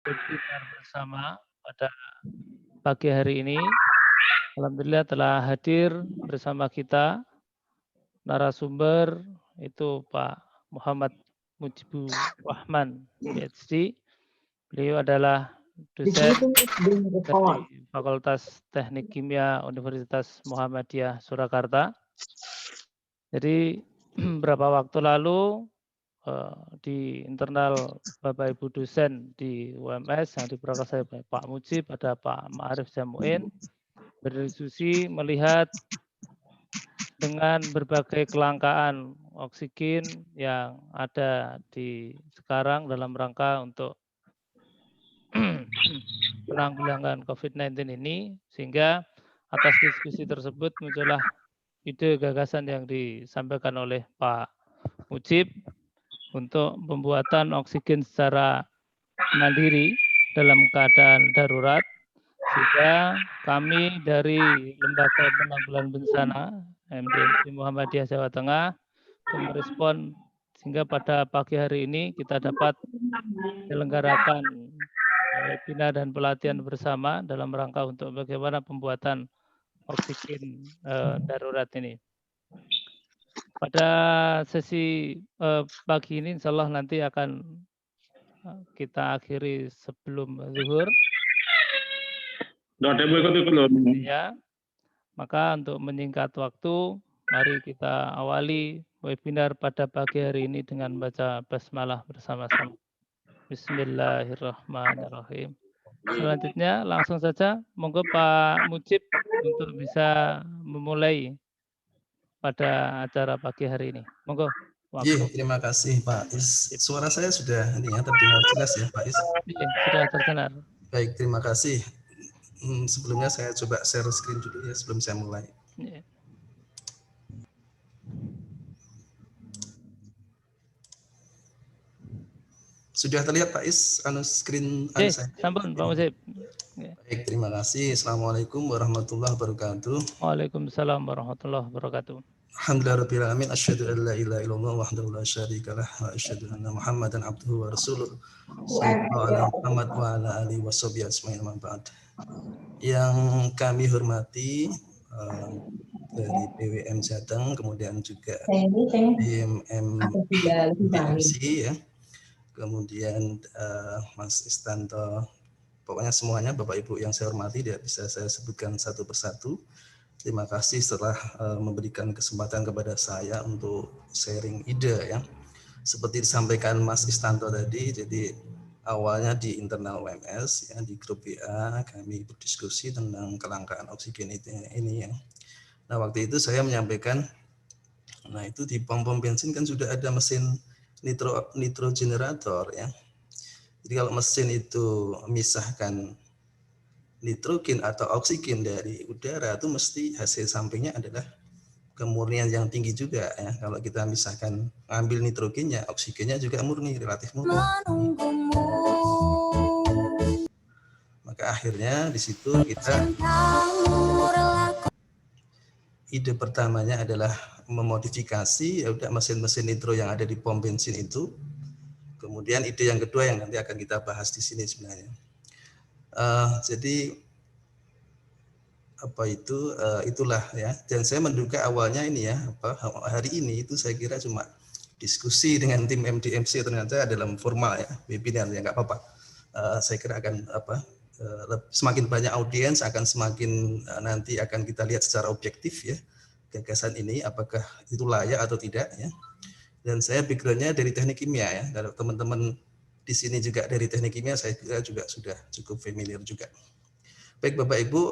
webinar bersama pada pagi hari ini. Alhamdulillah telah hadir bersama kita narasumber itu Pak Muhammad Mujibur Rahman, PhD. Beliau adalah dosen dari Fakultas Teknik Kimia Universitas Muhammadiyah Surakarta. Jadi beberapa waktu lalu di internal Bapak Ibu dosen di UMS yang diprakarsai oleh Pak Mujib, ada Pak Ma'arif Jamuin, berdiskusi melihat dengan berbagai kelangkaan oksigen yang ada di sekarang dalam rangka untuk penanggulangan COVID-19 ini, sehingga atas diskusi tersebut muncullah ide gagasan yang disampaikan oleh Pak Mujib untuk pembuatan oksigen secara mandiri dalam keadaan darurat, sehingga kami dari Lembaga Penanggulangan Bencana MDMC Muhammadiyah Jawa Tengah untuk merespon sehingga pada pagi hari ini kita dapat menyelenggarakan webinar dan pelatihan bersama dalam rangka untuk bagaimana pembuatan oksigen darurat ini. Pada sesi pagi ini insya Allah nanti akan kita akhiri sebelum zuhur. Ya, maka untuk menyingkat waktu, mari kita awali webinar pada pagi hari ini dengan baca basmalah bersama-sama. Bismillahirrahmanirrahim. Selanjutnya langsung saja monggo Pak Mujib untuk bisa memulai pada acara pagi hari ini. Monggo. Terima kasih Pak Is. Suara saya sudah terdengar jelas ya Pak Is? Sudah terdengar. Baik, terima kasih. Sebelumnya saya coba share screen dulu ya sebelum saya mulai. Sudah terlihat Pak Is screen saya? Sampun Pak Mujib. Baik, terima kasih. Assalamualaikum warahmatullahi wabarakatuh. Waalaikumsalam warahmatullahi wabarakatuh. Alhamdulillahirabbil alamin, asyhadu an la ilaha illallah wahdahu la syarikalah wa asyhadu anna Muhammadan abduhu wa rasuluh. Sallallahu alaihi Muhammad wa ala alihi washabihi ajmain. Yang kami hormati dari PWM Jateng, kemudian juga BMC ya. Kemudian Mas Istanto, pokoknya semuanya Bapak Ibu yang saya hormati tidak bisa saya sebutkan satu persatu. Terima kasih setelah memberikan kesempatan kepada saya untuk sharing ide ya. Seperti disampaikan Mas Istanto tadi, jadi awalnya di internal UMS ya, di grup WA kami berdiskusi tentang kelangkaan oksigen ini ya. Nah, waktu itu saya menyampaikan, nah itu di pom-pom bensin kan sudah ada mesin nitro generator ya. Jadi kalau mesin itu memisahkan nitrogen atau oksigen dari udara, itu mesti hasil sampingnya adalah kemurnian yang tinggi juga ya. Kalau kita misalkan ambil nitrogennya, oksigennya juga murni, relatif murni. Maka akhirnya di situ kita ide pertamanya adalah memodifikasi ya udah mesin-mesin nitro yang ada di pom bensin itu. Kemudian ide yang kedua yang nanti akan kita bahas di sini sebenarnya. Jadi apa itu itulah ya, dan saya menduga awalnya ini ya hari ini itu saya kira cuma diskusi dengan tim MDMC, ternyata dalam formal ya webinar ya, nggak apa-apa. Saya kira akan semakin banyak audiens akan semakin nanti akan kita lihat secara objektif ya gagasan ini apakah itu layak atau tidak ya. Dan saya backgroundnya dari teknik kimia ya, dan teman-teman di sini juga dari teknik kimia, saya kira juga sudah cukup familiar juga. Baik Bapak Ibu,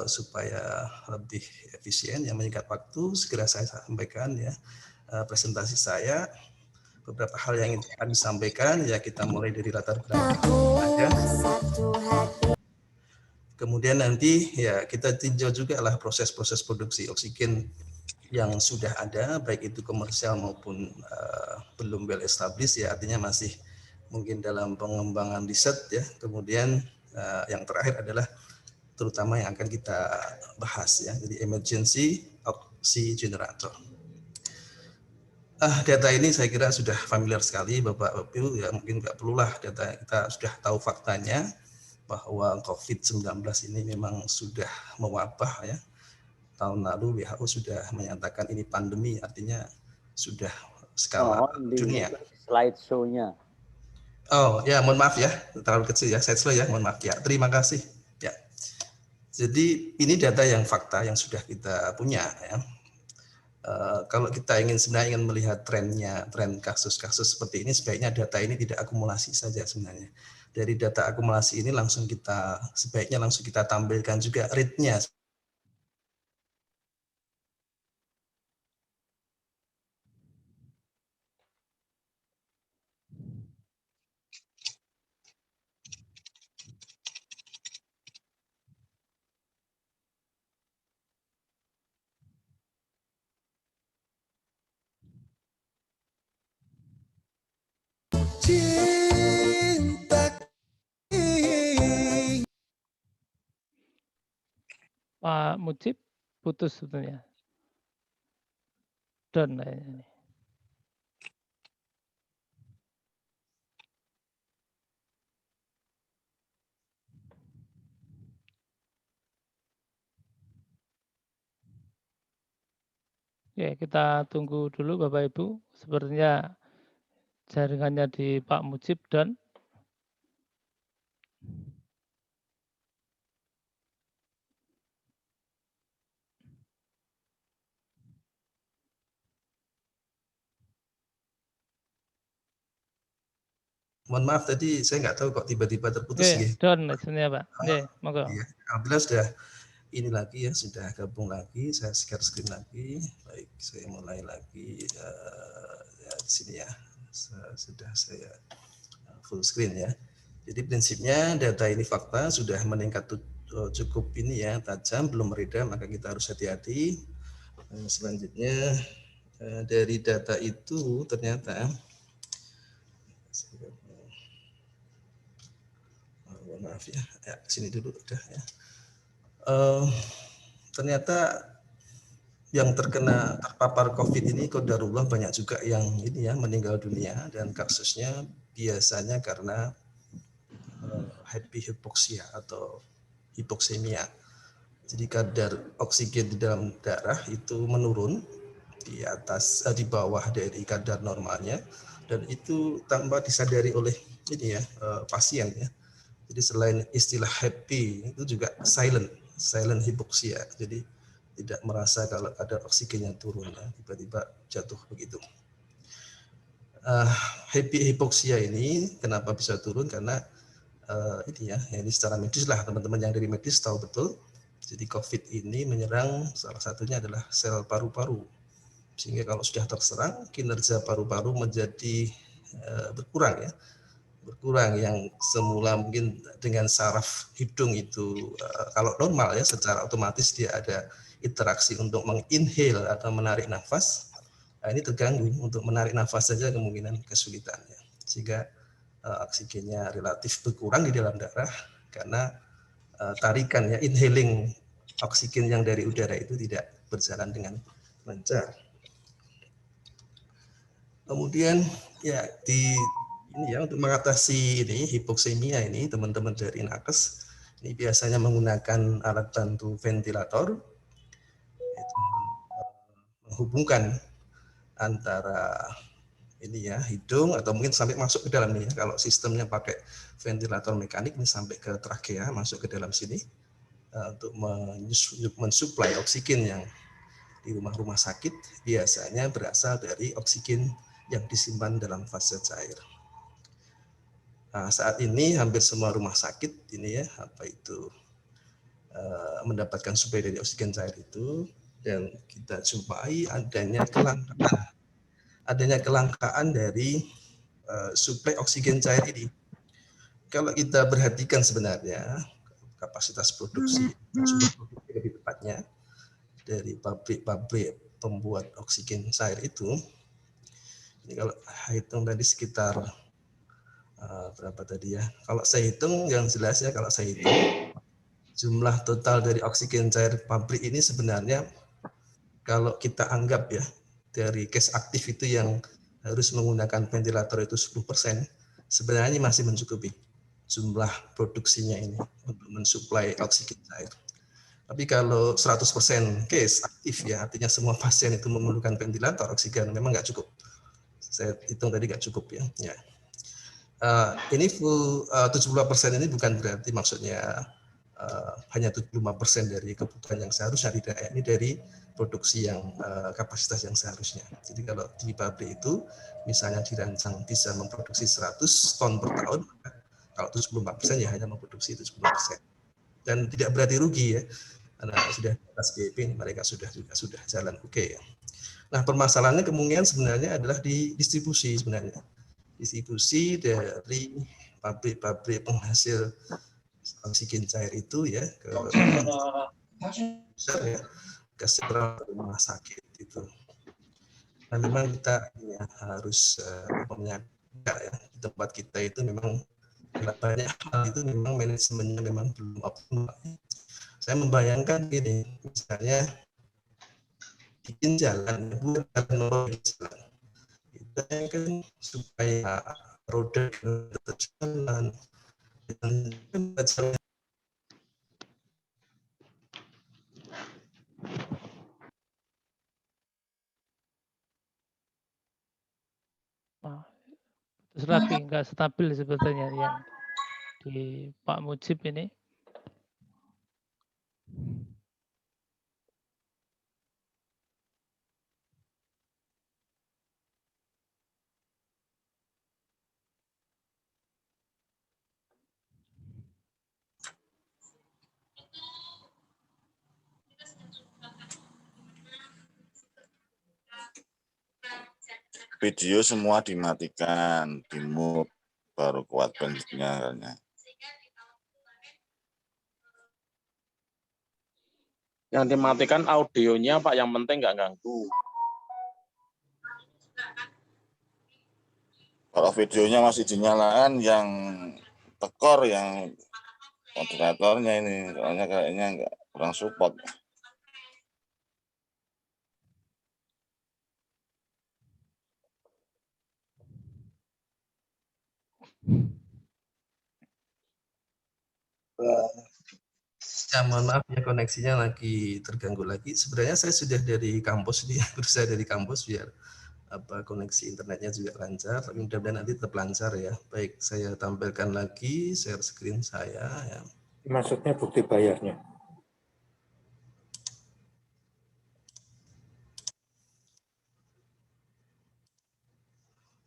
supaya lebih efisien yang menyingkat waktu, segera saya sampaikan ya presentasi saya. Beberapa hal yang akan disampaikan ya, kita mulai dari latar belakang aja. Kemudian nanti ya kita tinjau juga lah proses-proses produksi oksigen yang sudah ada, baik itu komersial maupun belum well established ya, artinya masih mungkin dalam pengembangan riset ya. Kemudian yang terakhir adalah terutama yang akan kita bahas ya, jadi emergency oxygen generator. Data ini saya kira sudah familiar sekali Bapak Ibu, ya mungkin nggak perlulah data, kita sudah tahu faktanya bahwa COVID-19 ini memang sudah mewabah ya. Tahun lalu WHO sudah menyatakan ini pandemi, artinya sudah skala dunia. Slide show-nya. Oh ya, mohon maaf ya, terlalu kecil ya, saya slow ya, mohon maaf ya. Terima kasih. Ya. Jadi ini data yang fakta yang sudah kita punya ya. Kalau kita sebenarnya ingin melihat trennya, tren kasus-kasus seperti ini, sebaiknya data ini tidak akumulasi saja sebenarnya. Dari data akumulasi ini sebaiknya langsung kita tampilkan juga rate-nya. Pak Mujib putus sebetulnya. Down ini. Ya, kita tunggu dulu Bapak Ibu. Sepertinya jaringannya di Pak Mujib down. Mohon maaf tadi saya nggak tahu kok tiba-tiba terputus ya. Down sebenarnya Pak. Monggo. Iya, alhamdulillah sudah ini lagi ya, sudah gabung lagi. Saya share screen lagi. Baik, saya mulai lagi ya, di sini ya. Sudah saya full screen ya. Jadi prinsipnya data ini fakta sudah meningkat cukup ini ya, tajam, belum mereda, maka kita harus hati-hati. Selanjutnya dari data itu ternyata maaf ya, sini dulu udah ya. Ternyata yang terpapar COVID ini qadarullah banyak juga yang ini ya meninggal dunia, dan kasusnya biasanya karena hypoksia atau hipoksemia. Jadi kadar oksigen di dalam darah itu menurun di bawah dari kadar normalnya, dan itu tanpa disadari oleh ini ya pasien ya. Jadi selain istilah happy itu juga silent hipoksia. Jadi tidak merasa kalau ada oksigennya turun ya, tiba-tiba jatuh begitu. Happy hipoksia ini kenapa bisa turun, karena ini secara medis lah, teman-teman yang dari medis tahu betul. Jadi COVID ini menyerang, salah satunya adalah sel paru-paru, sehingga kalau sudah terserang kinerja paru-paru menjadi berkurang ya, yang semula mungkin dengan saraf hidung itu kalau normal ya secara otomatis dia ada interaksi untuk menginhale atau menarik nafas. Nah, ini terganggu, untuk menarik nafas saja kemungkinan kesulitan ya. Sehingga oksigennya relatif berkurang di dalam darah karena tarikan ya, inhaling oksigen yang dari udara itu tidak berjalan dengan lancar. Kemudian ya ini ya, untuk mengatasi ini hipoksemia ini, teman-teman dari nakes ini biasanya menggunakan alat bantu ventilator, yaitu menghubungkan antara ini ya hidung atau mungkin sampai masuk ke dalam ini ya. Kalau sistemnya pakai ventilator mekanik ini sampai ke trachea, masuk ke dalam sini untuk mensuplai oksigen yang di rumah sakit biasanya berasal dari oksigen yang disimpan dalam fase cair. Nah, saat ini hampir semua rumah sakit ini ya mendapatkan suplai dari oksigen cair itu, dan kita jumpai adanya kelangkaan dari suplai oksigen cair ini. Kalau kita perhatikan sebenarnya kapasitas produksi lebih tepatnya dari pabrik-pabrik pembuat oksigen cair itu, ini kalau hitung tadi sekitar berapa tadi ya? Kalau saya hitung yang jelas ya, kalau saya hitung jumlah total dari oksigen cair pabrik ini sebenarnya kalau kita anggap ya dari case aktif itu yang harus menggunakan ventilator itu 10%, sebenarnya masih mencukupi jumlah produksinya ini untuk mensuplai oksigen cair. Tapi kalau 100% case aktif ya, artinya semua pasien itu memerlukan ventilator oksigen, memang nggak cukup. Saya hitung tadi nggak cukup ya. Ini full 72% ini bukan berarti maksudnya hanya 75% dari kebutuhan yang seharusnya, tidak. Ini dari produksi yang kapasitas yang seharusnya. Jadi kalau di pabrik itu misalnya dirancang bisa memproduksi 100 ton per tahun, kalau 74% ya hanya memproduksi 70%. Dan tidak berarti rugi ya, karena sudah atas BEP mereka sudah jalan oke ya. Nah, permasalahannya kemungkinan sebenarnya adalah di distribusi sebenarnya. Distribusi dari pabrik-pabrik penghasil oksigen cair itu ya ke ya, ke sentral rumah sakit itu. Nah, memang kita ya, harus ya, di tempat kita itu memang banyak hal itu memang manajemennya memang belum optimal. Saya membayangkan gini, misalnya bikin jalan, buat jalan, kita kan supaya roda tetap jalan, Terus lagi nggak stabil sebetulnya yang di Pak Mujib ini. Video semua dimatikan, di mute, baru kuat sinyalnya. Yang dimatikan audionya Pak, yang penting nggak ganggu. Kalau videonya masih dinyalakan, yang tekor yang moderatornya ini, soalnya kayaknya nggak kurang support. Ya, mohon maaf ya, koneksinya lagi terganggu lagi. Sebenarnya saya sudah dari kampus nih, berusaha dari kampus biar koneksi internetnya juga lancar. Tapi mudah-mudahan nanti tetap lancar ya. Baik, saya tampilkan lagi share screen saya ya. Maksudnya bukti bayarnya.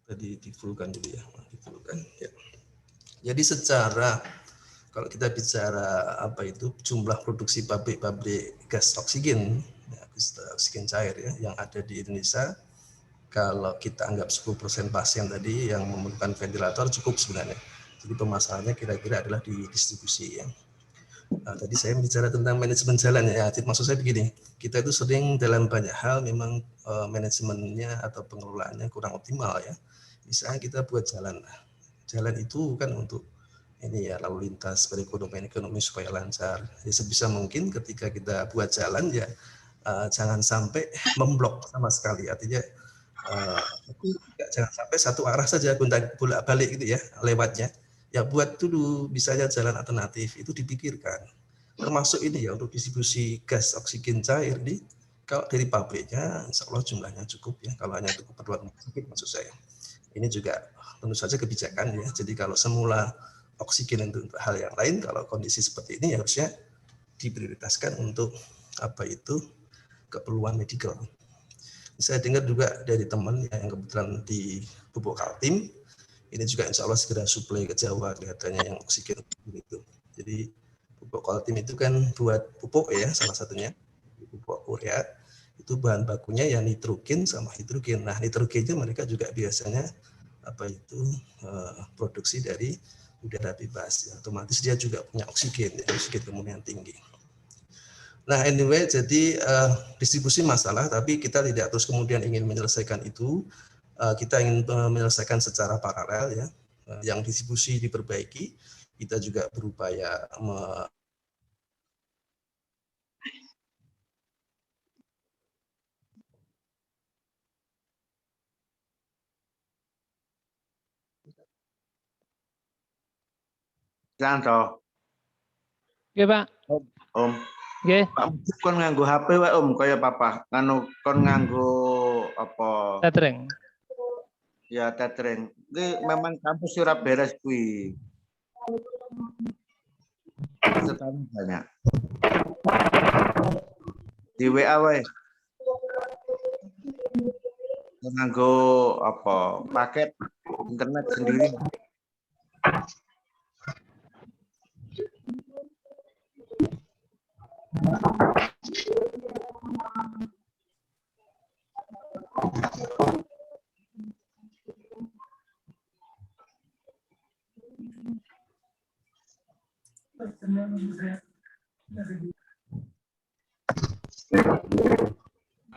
Tadi di-fullkan dulu ya, di-fullkan ya. Jadi secara kalau kita bicara jumlah produksi pabrik gas oksigen, ya, oksigen cair ya, yang ada di Indonesia, kalau kita anggap 10% pasien tadi yang memerlukan ventilator cukup sebenarnya. Jadi permasalahannya kira-kira adalah di distribusi ya. Nah, tadi saya bicara tentang manajemen jalan ya. Maksud saya begini, kita itu sering dalam banyak hal memang manajemennya atau pengelolaannya kurang optimal ya. Misalnya kita buat jalan, jalan itu kan untuk ini ya lalu lintas perekonomian ekonomi supaya lancar. Ya sebisa mungkin ketika kita buat jalan ya jangan sampai memblok sama sekali. Artinya jangan sampai satu arah saja bolak-balik gitu ya lewatnya. Ya buat dulu bisanya jalan alternatif itu dipikirkan. Termasuk ini ya untuk distribusi gas oksigen cair di kalau dari pabriknya insya Allah jumlahnya cukup ya. Kalau hanya untuk keperluan sakit maksud saya. Ini juga tentu saja kebijakan ya. Jadi kalau semula oksigen untuk hal yang lain, kalau kondisi seperti ini harusnya diprioritaskan untuk keperluan medikal. Saya dengar juga dari teman yang kebetulan di Pupuk Kaltim, ini juga insya Allah segera suplai ke Jawa kelihatannya yang oksigen itu. Jadi Pupuk Kaltim itu kan buat pupuk ya salah satunya, pupuk urea, itu bahan bakunya ya nitrogen sama hidrogen. Nah nitrogennya mereka juga biasanya produksi dari udara bebas, ya. Otomatis dia juga punya oksigen, ya, oksigen kemudian tinggi. Nah anyway, jadi distribusi masalah, tapi kita tidak terus kemudian ingin menyelesaikan itu. Kita ingin menyelesaikan secara paralel ya. Yang distribusi diperbaiki, kita juga berupaya Janto. Nggih, Pak. Om. Nggih. Pak Mujib kon nganggo HP wae Om kaya papa. Anu kon nganggo apa? Tethering. Ya tethering. Ini memang kampus ora beres kuwi. Pesertanya banyak. Di WA wae. Nganggo apa? Paket internet sendiri.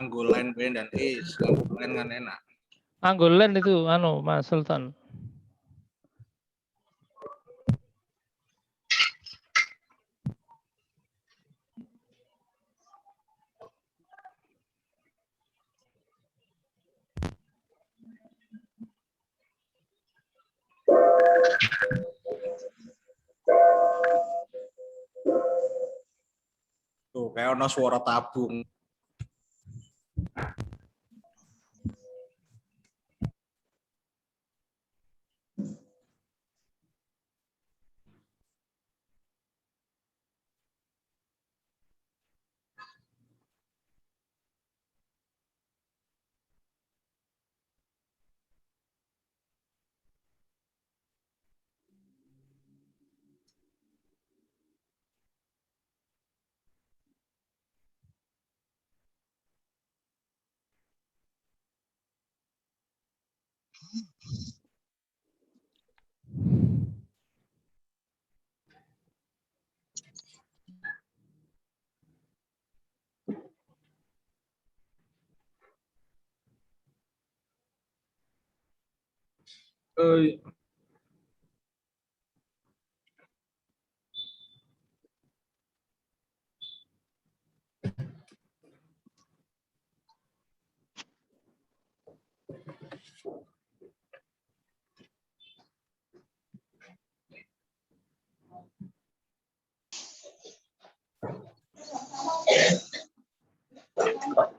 Anggo line B dan is, line kan enak. Anggo len itu Mas Sultan. Tuh, kayak ono suara tabung.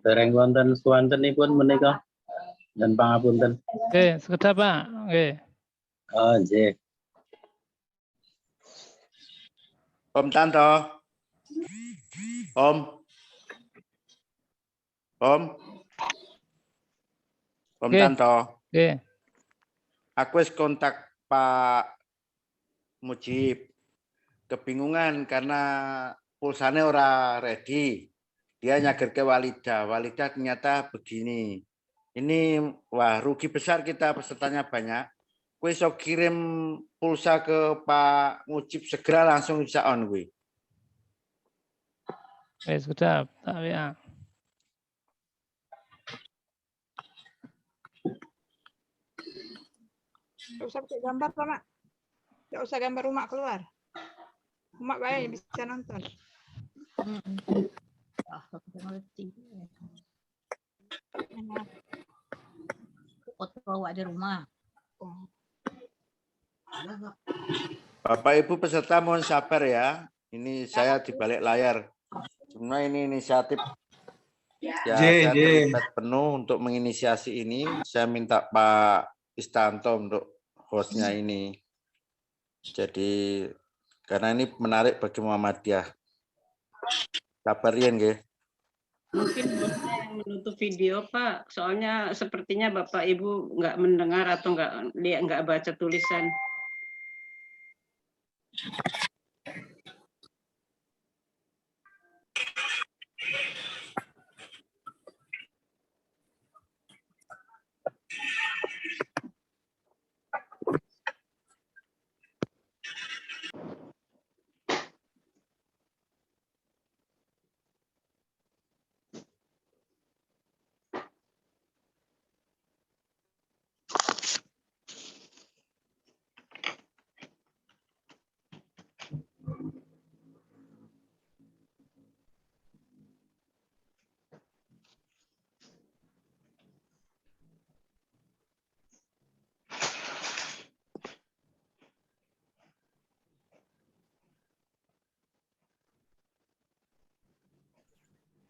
Dereng wonten swantenipun menika dan pangapunten. Nggih, sekedap Pak. Nggih. Oh, nggih. Om Tanto. Om. Nggih. Tanto. Nggih. Aku wis kontak Pak Mujib. Kebingungan karena pulsanya ora ready. Dia nyager ke Walida. Walida ternyata begini. Ini wah rugi besar kita, pesertanya banyak. Kue so kirim pulsa ke Pak Mujib segera langsung bisa on gue. Sekedap. Ya. Nggak usah pakai gambar Pak Mak. Nggak usah gambar rumah keluar. Mak baik bisa nonton. Foto bawa di rumah. Bapak Ibu peserta mohon sabar ya. Ini saya di balik layar. Cuma ini inisiatif. Ya, saya terlibat penuh untuk menginisiasi ini. Saya minta Pak Istanto untuk hostnya ini. Jadi karena ini menarik bagi Muhammadiyah. Sabar ya, nggih. Mungkin bosnya yang menutup video, Pak. Soalnya sepertinya Bapak Ibu nggak mendengar atau nggak baca tulisan.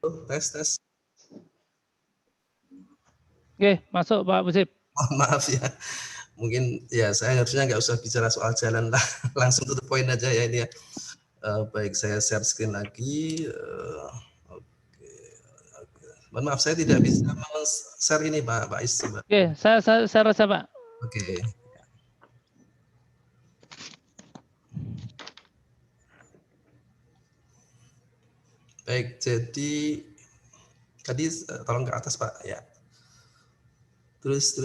Tes. Oke, masuk Pak Busip. Mohon maaf ya. Mungkin ya saya harusnya nggak usah bicara soal jalan lah. Langsung to the point aja ya ini ya. Baik, saya share screen lagi. Oke. Mohon maaf saya tidak bisa share ini Pak Is. Oke, saya rasa Pak. Oke. Baik, jadi tadi tolong ke atas Pak ya. Terus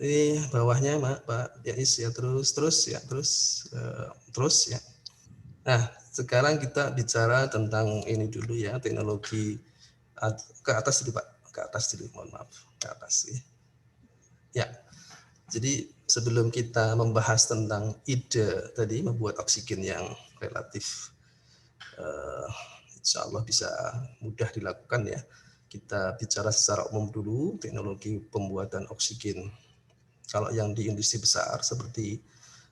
ini bawahnya Pak Yais ya, terus ya. Nah, sekarang kita bicara tentang ini dulu ya, teknologi ke atas dulu Pak, ke atas dulu, mohon maaf, ke atas ya. Ya, jadi sebelum kita membahas tentang ide tadi membuat oksigen yang relatif insya Allah bisa mudah dilakukan ya. Kita bicara secara umum dulu teknologi pembuatan oksigen. Kalau yang di industri besar seperti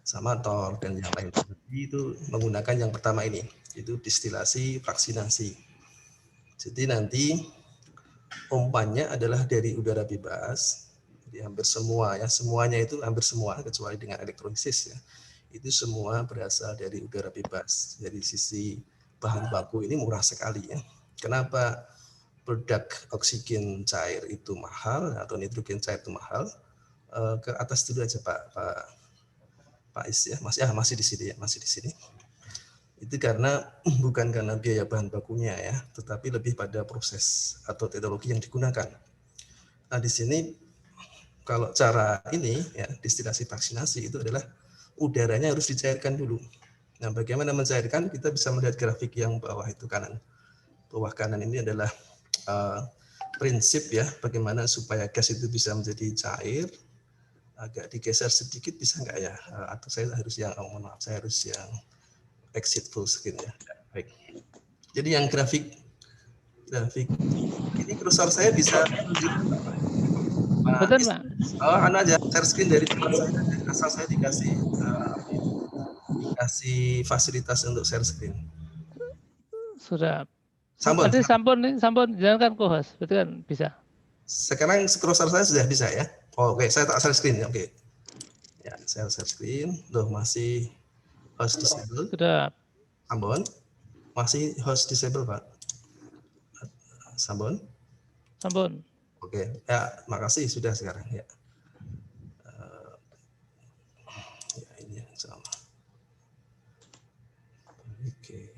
Samator dan yang lain itu menggunakan yang pertama ini, itu distilasi fraksinasi. Jadi nanti umpannya adalah dari udara bebas. Jadi hampir semua ya, semuanya itu hampir semua kecuali dengan elektrolisis ya. Itu semua berasal dari udara bebas. Dari sisi bahan baku ini murah sekali ya. Kenapa produk oksigen cair itu mahal atau nitrogen cair itu mahal? Ke atas dulu aja Pak Is ya, masih di sini ya, masih di sini. Itu karena bukan karena biaya bahan bakunya ya, tetapi lebih pada proses atau teknologi yang digunakan. Nah di sini kalau cara ini ya distilasi vaksinasi itu adalah udaranya harus dicairkan dulu. Nah bagaimana mencairkan? Kita bisa melihat grafik yang bawah itu kanan. Bawah kanan ini adalah prinsip ya bagaimana supaya gas itu bisa menjadi cair. Agak digeser sedikit bisa nggak ya? Atau saya harus yang mohon maaf saya harus yang exit full screen ya. Baik. Jadi yang grafik ini kursor saya bisa Betul Pak. Oh, aja share screen dari tempat saya asal saya dikasih fasilitas untuk share screen. Sudah. Sampun. Nanti sampun jalankan co-host, betul kan? Bisa. Sekarang cursor saya sudah bisa ya. Oh, oke, saya tak share screen ya. Oke. Ya, saya share screen. Loh, masih host disable. Sudah. Sampun. Masih host disable, Pak. Sampun. Sampun. Oke, ya, makasih sudah sekarang ya. Ya ini yang sama. Oke.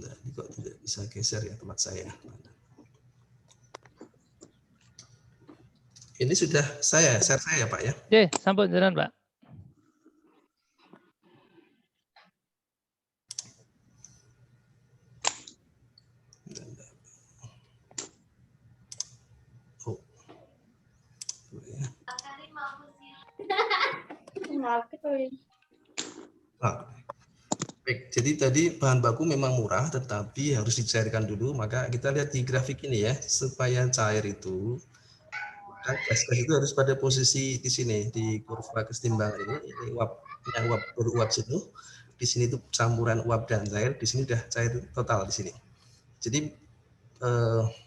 Nah, ini kok tidak bisa geser ya tempat saya. Ini sudah share saya Pak ya. Oke, sampun jalan Pak. Baik, jadi tadi bahan baku memang murah, tetapi harus dicairkan dulu. Maka kita lihat di grafik ini ya, supaya cair itu, gas-gas itu harus pada posisi di sini di kurva kesetimbangan ini uap yang beruap situ. Di sini itu campuran uap dan cair, di sini sudah cair total di sini. Jadi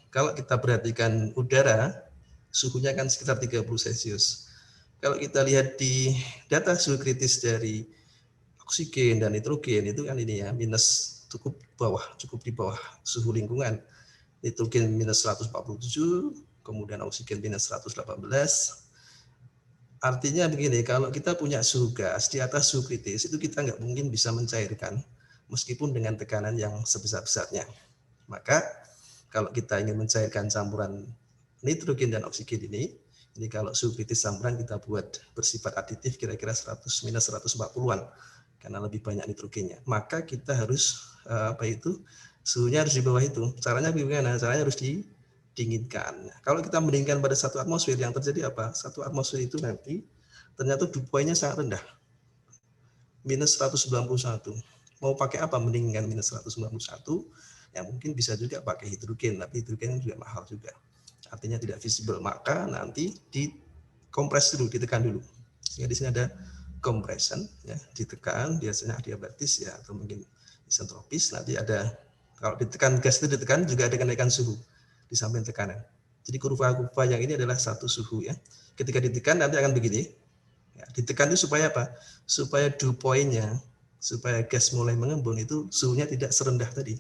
kalau kita perhatikan udara, suhunya kan sekitar 30 Celcius. Kalau kita lihat di data suhu kritis dari oksigen dan nitrogen itu kan ini ya minus cukup di bawah suhu lingkungan. Nitrogen minus 147, kemudian oksigen minus 118. Artinya begini, kalau kita punya suhu gas di atas suhu kritis itu kita nggak mungkin bisa mencairkan meskipun dengan tekanan yang sebesar-besarnya. Maka kalau kita ingin mencairkan campuran nitrogen dan oksigen ini kalau suhu kritis campuran kita buat bersifat aditif kira-kira 100 minus 140-an karena lebih banyak nitrogennya. Maka kita harus suhunya harus di bawah itu. Caranya bagaimana? Caranya harus didinginkan. Kalau kita mendinginkan pada 1 atmosfer, yang terjadi apa? 1 atmosfer itu nanti ternyata dew point-nya sangat rendah. Minus 191. Mau pakai apa mendinginkan minus 191? Ya mungkin bisa juga pakai hidrogen, tapi hidrogen juga mahal juga. artinya tidak visible, maka nanti dikompres dulu, ditekan dulu. Sehingga di sini ada compression, ya, ditekan, biasanya adiabatis ya, atau mungkin isentropis. Nanti ada, kalau ditekan, gas itu ditekan juga ada kenaikan suhu di samping tekanan. Jadi kurva-kurva yang ini adalah satu suhu ya. Ketika ditekan nanti akan begini. Ya, ditekan itu supaya apa? Supaya dew point-nya, supaya gas mulai mengembun itu suhunya tidak serendah tadi.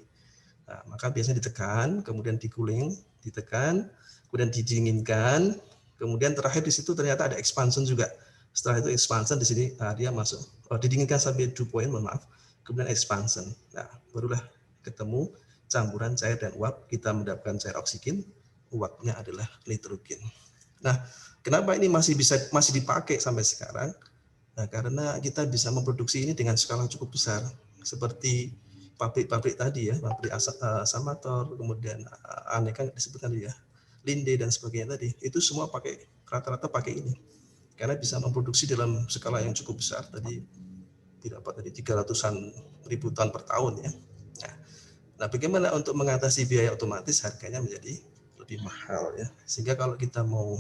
Nah, maka biasanya ditekan, kemudian dikuling, ditekan, kemudian didinginkan, kemudian terakhir di situ ternyata ada expansion juga. Setelah itu expansion di sini dia masuk, didinginkan sampai dew point, mohon maaf, kemudian expansion. Nah, barulah ketemu campuran cair dan uap, kita mendapatkan cair oksigen, uapnya adalah nitrogen. Nah, kenapa ini masih dipakai sampai sekarang? Nah, karena kita bisa memproduksi ini dengan skala cukup besar, seperti pabrik-pabrik tadi ya, pabrik Samator, kemudian aneka disebutkan tadi ya, Linde dan sebagainya tadi, itu semua pakai rata-rata pakai ini, karena bisa memproduksi dalam skala yang cukup besar tadi, tidak apa tadi 300-an ribu ton per tahun ya. Nah, bagaimana untuk mengatasi biaya otomatis harganya menjadi lebih mahal ya, sehingga kalau kita mau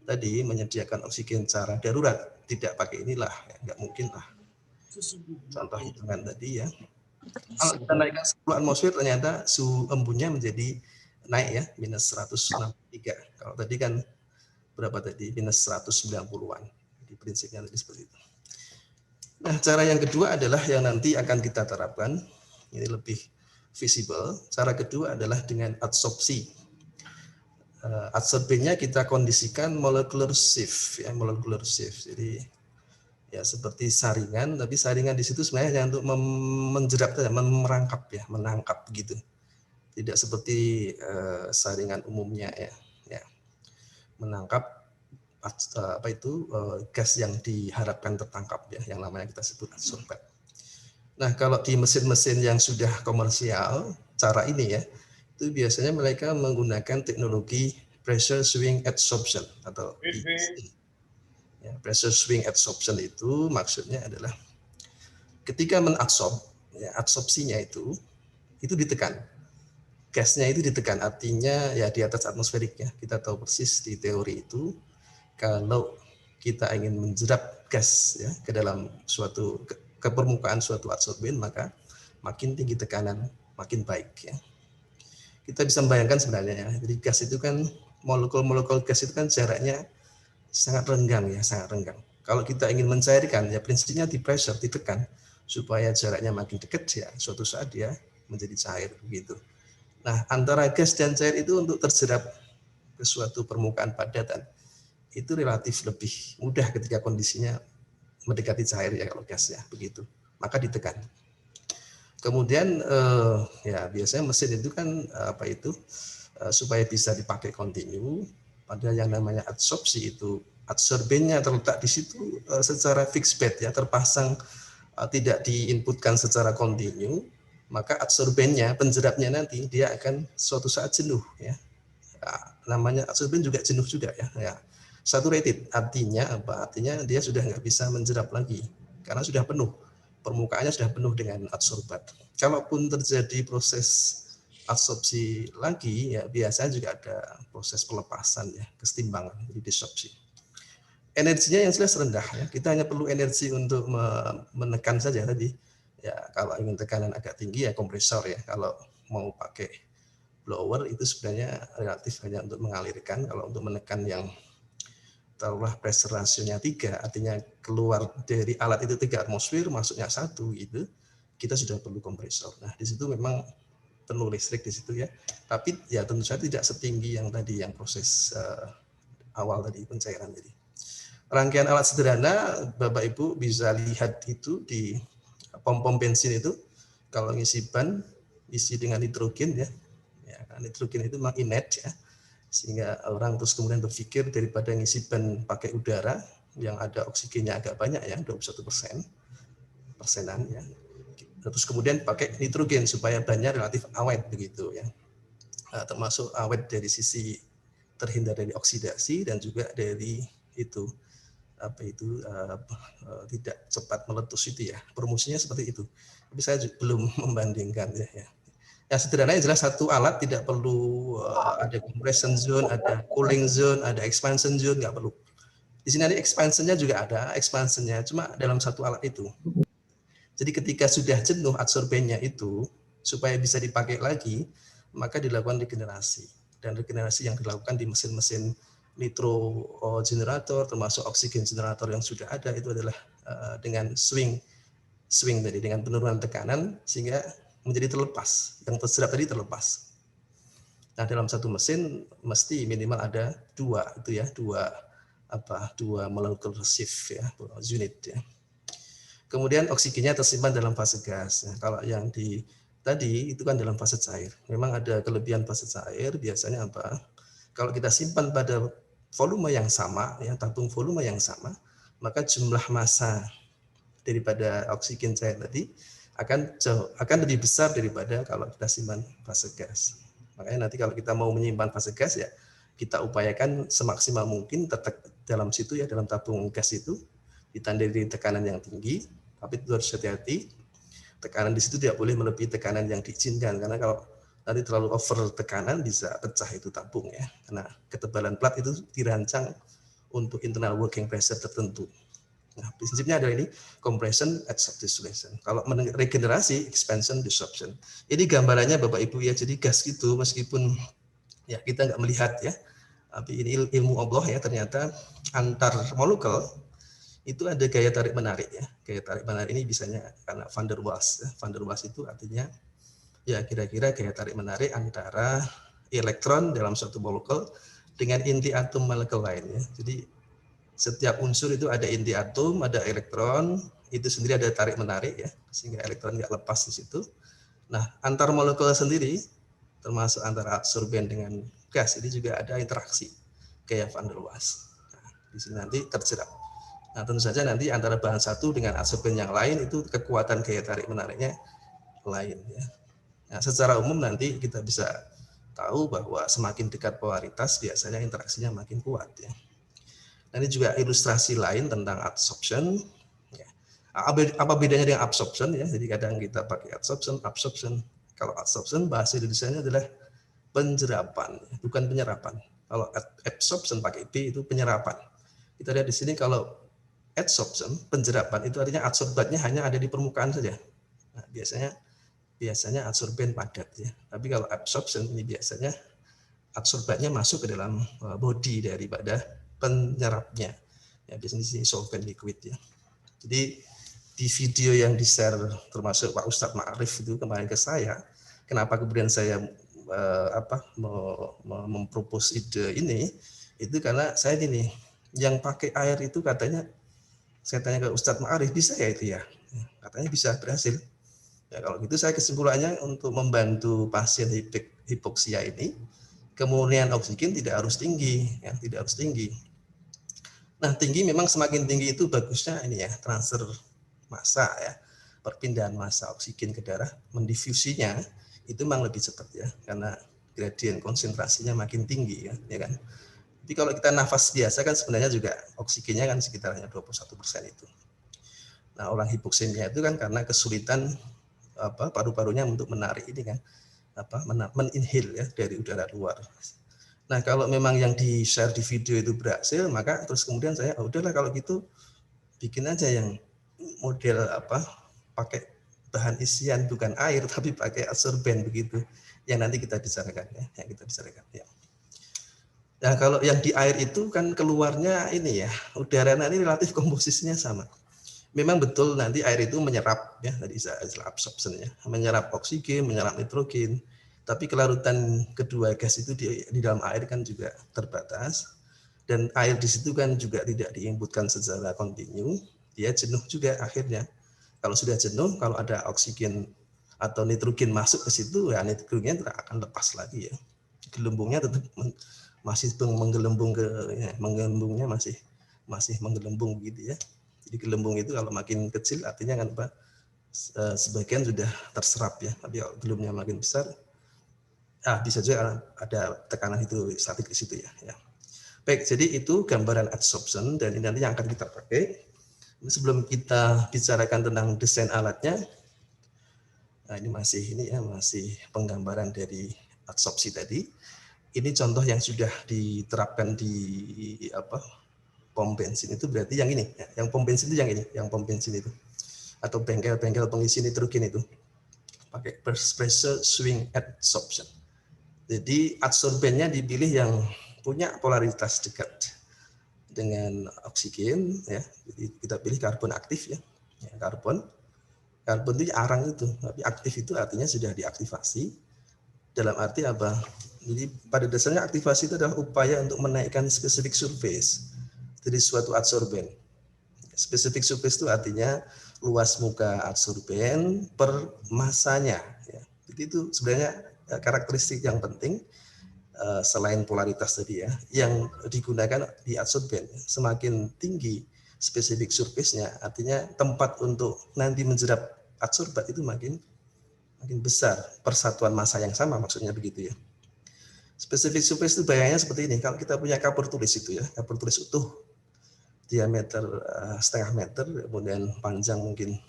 tadi menyediakan oksigen secara darurat tidak pakai inilah ya, nggak mungkin lah. Contoh hitungan tadi ya, kalau kita naikkan 10 atmosfer ternyata suhu embunnya menjadi naik ya, minus 163. Kalau tadi kan berapa tadi, minus 190-an. Jadi prinsipnya tadi seperti itu. Nah, cara yang kedua adalah yang nanti akan kita terapkan, ini lebih visible. Cara kedua adalah dengan adsorpsi. Adsorbennya kita kondisikan molecular shift ya, molecular shift. Jadi ya seperti saringan, tapi saringan di situ sebenarnya hanya untuk menjerap saja, merangkap ya, menangkap gitu. Tidak seperti saringan umumnya ya. Menangkap apa itu gas yang diharapkan tertangkap ya, yang namanya kita sebut adsorben. Nah, kalau di mesin-mesin yang sudah komersial, cara ini ya, itu biasanya mereka menggunakan teknologi pressure swing adsorption atau PSA. Ya, pressure swing adsorption itu maksudnya adalah ketika mengadsorb, ya, adsorpsinya itu ditekan, gasnya itu ditekan, artinya ya di atas atmosferik ya. Kita tahu persis di teori itu kalau kita ingin menjerap gas ya ke dalam suatu ke permukaan suatu adsorben, maka makin tinggi tekanan makin baik ya. Kita bisa membayangkan sebenarnya ya, jadi gas itu kan, molekul-molekul gas itu kan jaraknya sangat renggang ya, sangat renggang. Kalau kita ingin mencairkan ya prinsipnya di pressure, ditekan supaya jaraknya makin dekat ya, suatu saat dia menjadi cair begitu. Nah, antara gas dan cair itu untuk terjerap ke suatu permukaan padatan itu relatif lebih mudah ketika kondisinya mendekati cair ya kalau gas ya begitu. Maka ditekan. Kemudian ya biasanya mesin itu kan apa itu supaya bisa dipakai kontinu, pada yang namanya adsorpsi itu adsorbennya terletak di situ secara fixed bed ya, terpasang tidak diinputkan secara kontinu, maka adsorbennya, penjerapnya nanti dia akan suatu saat jenuh ya. Namanya adsorben juga jenuh juga ya. Saturated artinya apa? Artinya dia sudah nggak bisa menjerap lagi karena sudah penuh. Permukaannya sudah penuh dengan adsorbat. Kalaupun terjadi proses adsorpsi lagi, ya biasanya juga ada proses pelepasan ya, kesetimbangan, jadi desorpsi. Energinya yang jelas rendah ya. Kita hanya perlu energi untuk menekan saja tadi. Ya kalau ingin tekanan agak tinggi ya kompresor ya. Kalau mau pakai blower itu sebenarnya relatif hanya untuk mengalirkan. Kalau untuk menekan yang taruhlah pressure rasionya 3, artinya keluar dari alat itu 3 atmosfer, masuknya 1 gitu, kita sudah perlu kompresor. Nah, di situ memang penuh listrik di situ ya. Tapi ya tentu saja tidak setinggi yang tadi, yang proses awal tadi, pencairan tadi. Rangkaian alat sederhana, Bapak Ibu bisa lihat itu di pom-pom bensin itu, kalau ngisi ban, isi dengan nitrogen ya. Nitrogen itu memang inert ya. Sehingga orang terus kemudian berpikir daripada ngisi ban pakai udara yang ada oksigennya agak banyak ya, 21%-an ya. Terus kemudian pakai nitrogen supaya bannya relatif awet begitu ya. Termasuk awet dari sisi terhindar dari oksidasi dan juga dari itu tidak cepat meletus itu ya. Promosinya seperti itu. Tapi saya belum membandingkan ya. Ya sederhananya jelas satu alat tidak perlu ada compression zone, ada cooling zone, ada expansion zone, nggak perlu. Di sini ada expansionnya juga ada, expansionnya cuma dalam satu alat itu. Jadi ketika sudah jenuh adsorbennya itu, supaya bisa dipakai lagi, maka dilakukan regenerasi. Dan regenerasi yang dilakukan di mesin-mesin nitro generator, termasuk oksigen generator yang sudah ada, itu adalah dengan swing tadi, dengan penurunan tekanan, sehingga menjadi terlepas. Yang terserap tadi terlepas. Nah dalam satu mesin, mesti minimal ada dua molecular shift ya, unit ya. Kemudian oksigennya tersimpan dalam fase gas. Nah, kalau yang tadi itu kan dalam fase cair. Memang ada kelebihan fase cair, biasanya apa? Kalau kita simpan pada volume yang sama, ya, tabung volume yang sama, maka jumlah massa daripada oksigen cair tadi akan lebih besar daripada kalau kita simpan fase gas. Makanya nanti kalau kita mau menyimpan fase gas ya kita upayakan semaksimal mungkin tetap dalam situ ya, dalam tabung gas itu ditandai di tekanan yang tinggi, tapi itu harus hati-hati. Tekanan di situ tidak boleh melebihi tekanan yang diizinkan, karena kalau nanti terlalu over tekanan bisa pecah itu tabung ya. Karena ketebalan plat itu dirancang untuk internal working pressure tertentu. Nah, prinsipnya adalah ini compression, adsorption, dissolution. Kalau regenerasi, expansion, disruption. Ini gambarannya Bapak Ibu ya. Jadi gas itu meskipun ya kita nggak melihat ya, tapi ini ilmu Allah ya, ternyata antar molekul itu ada gaya tarik menarik ya. Gaya tarik menarik ini biasanya karena van der Waals. Van der Waals itu artinya ya kira-kira gaya tarik menarik antara elektron dalam suatu molekul dengan inti atom molekul lain ya. Jadi setiap unsur itu ada inti atom, ada elektron, itu sendiri ada tarik menarik ya, sehingga elektron nggak lepas di situ. Nah, antar molekul sendiri termasuk antara adsorben dengan gas ini juga ada interaksi gaya van der Waals. Nah, di sini nanti terjerat. Nah, tentu saja nanti antara bahan satu dengan adsorben yang lain itu kekuatan gaya tarik menariknya lain ya. Nah, secara umum nanti kita bisa tahu bahwa semakin dekat polaritas biasanya interaksinya makin kuat ya. Nah, ini juga ilustrasi lain tentang adsorption. Ya. Apa bedanya dengan absorption ya? Jadi kadang kita pakai absorption. Kalau absorption bahasa Indonesianya adalah penjerapan, bukan penyerapan. Kalau absorption pakai B itu penyerapan. Kita lihat di sini kalau adsorption, penjerapan itu artinya adsorbannya hanya ada di permukaan saja. Nah, biasanya adsorben padat ya. Tapi kalau absorption ini biasanya adsorbannya masuk ke dalam body daripada penyerapnya. Ya, biasanya di sini solvent liquid ya. Jadi di video yang di-share termasuk Pak Ustadz Ma'arif itu kemarin ke saya, kenapa kemudian saya mempropos ide ini, itu karena saya gini, yang pakai air itu katanya, saya tanya ke Ustadz Ma'arif, bisa ya itu ya? Katanya bisa, berhasil. Ya, kalau gitu saya kesimpulannya untuk membantu pasien hipoksia ini, kemurnian oksigen tidak harus tinggi, ya, tidak harus tinggi. Nah, tinggi memang semakin tinggi itu bagusnya ini ya, transfer massa ya, perpindahan massa oksigen ke darah, mendifusinya itu memang lebih cepat ya, karena gradien konsentrasinya makin tinggi ya kan. Jadi kalau kita nafas biasa kan sebenarnya juga oksigennya kan sekitarnya 21% itu. Nah, orang hipoksemia itu kan karena kesulitan paru-parunya untuk menarik ini kan, meninhale ya dari udara luar. Nah, kalau memang yang di-share di video itu berhasil, maka terus kemudian saya, udahlah kalau gitu bikin aja yang model pakai bahan isian bukan air tapi pakai adsorben begitu. Yang nanti kita bicarakan ya, ya. Nah, kalau yang di air itu kan keluarnya ini ya, udara nanti relatif komposisinya sama. Memang betul nanti air itu menyerap ya, tadi istilah absorption ya, menyerap oksigen, menyerap nitrogen. Tapi kelarutan kedua gas itu di dalam air kan juga terbatas, dan air di situ kan juga tidak diinputkan secara kontinu, dia jenuh juga akhirnya. Kalau sudah jenuh, kalau ada oksigen atau nitrogen masuk ke situ, ya nitrogennya tidak akan lepas lagi ya. Gelembungnya tetap masih menggelembung menggelembungnya masih menggelembung begitu ya. Jadi gelembung itu kalau makin kecil artinya kan sebagian sudah terserap ya. Tapi kalau gelembungnya makin besar, bisa juga ada tekanan hidrostatik di situ ya. Baik, jadi itu gambaran adsorption dan ini nanti yang akan kita pakai. Sebelum kita bicarakan tentang desain alatnya, Nah, ini masih penggambaran dari adsorpsi tadi. Ini contoh yang sudah diterapkan di pom bensin itu, berarti yang ini, yang pom bensin itu yang pom bensin itu, atau bengkel-bengkel pengisi nitrogen itu pakai pressure swing adsorption. Jadi adsorbennya dipilih yang punya polaritas dekat dengan oksigen, ya. Jadi kita pilih karbon aktif, ya, karbon itu arang itu, tapi aktif itu artinya sudah diaktifasi. Dalam arti apa? Jadi pada dasarnya aktivasi itu adalah upaya untuk menaikkan specific surface dari suatu adsorben. Specific surface itu artinya luas muka adsorben per masanya. Ya. Jadi itu sebenarnya karakteristik yang penting selain polaritas tadi, ya, yang digunakan di adsorben. Semakin tinggi specific surface-nya, artinya tempat untuk nanti menjerap adsorbat itu makin besar, persatuan massa yang sama, maksudnya begitu, ya. Specific surface itu bayangnya seperti ini. Kalau kita punya kapur tulis itu, ya, kapur tulis utuh, diameter setengah meter, kemudian panjang mungkin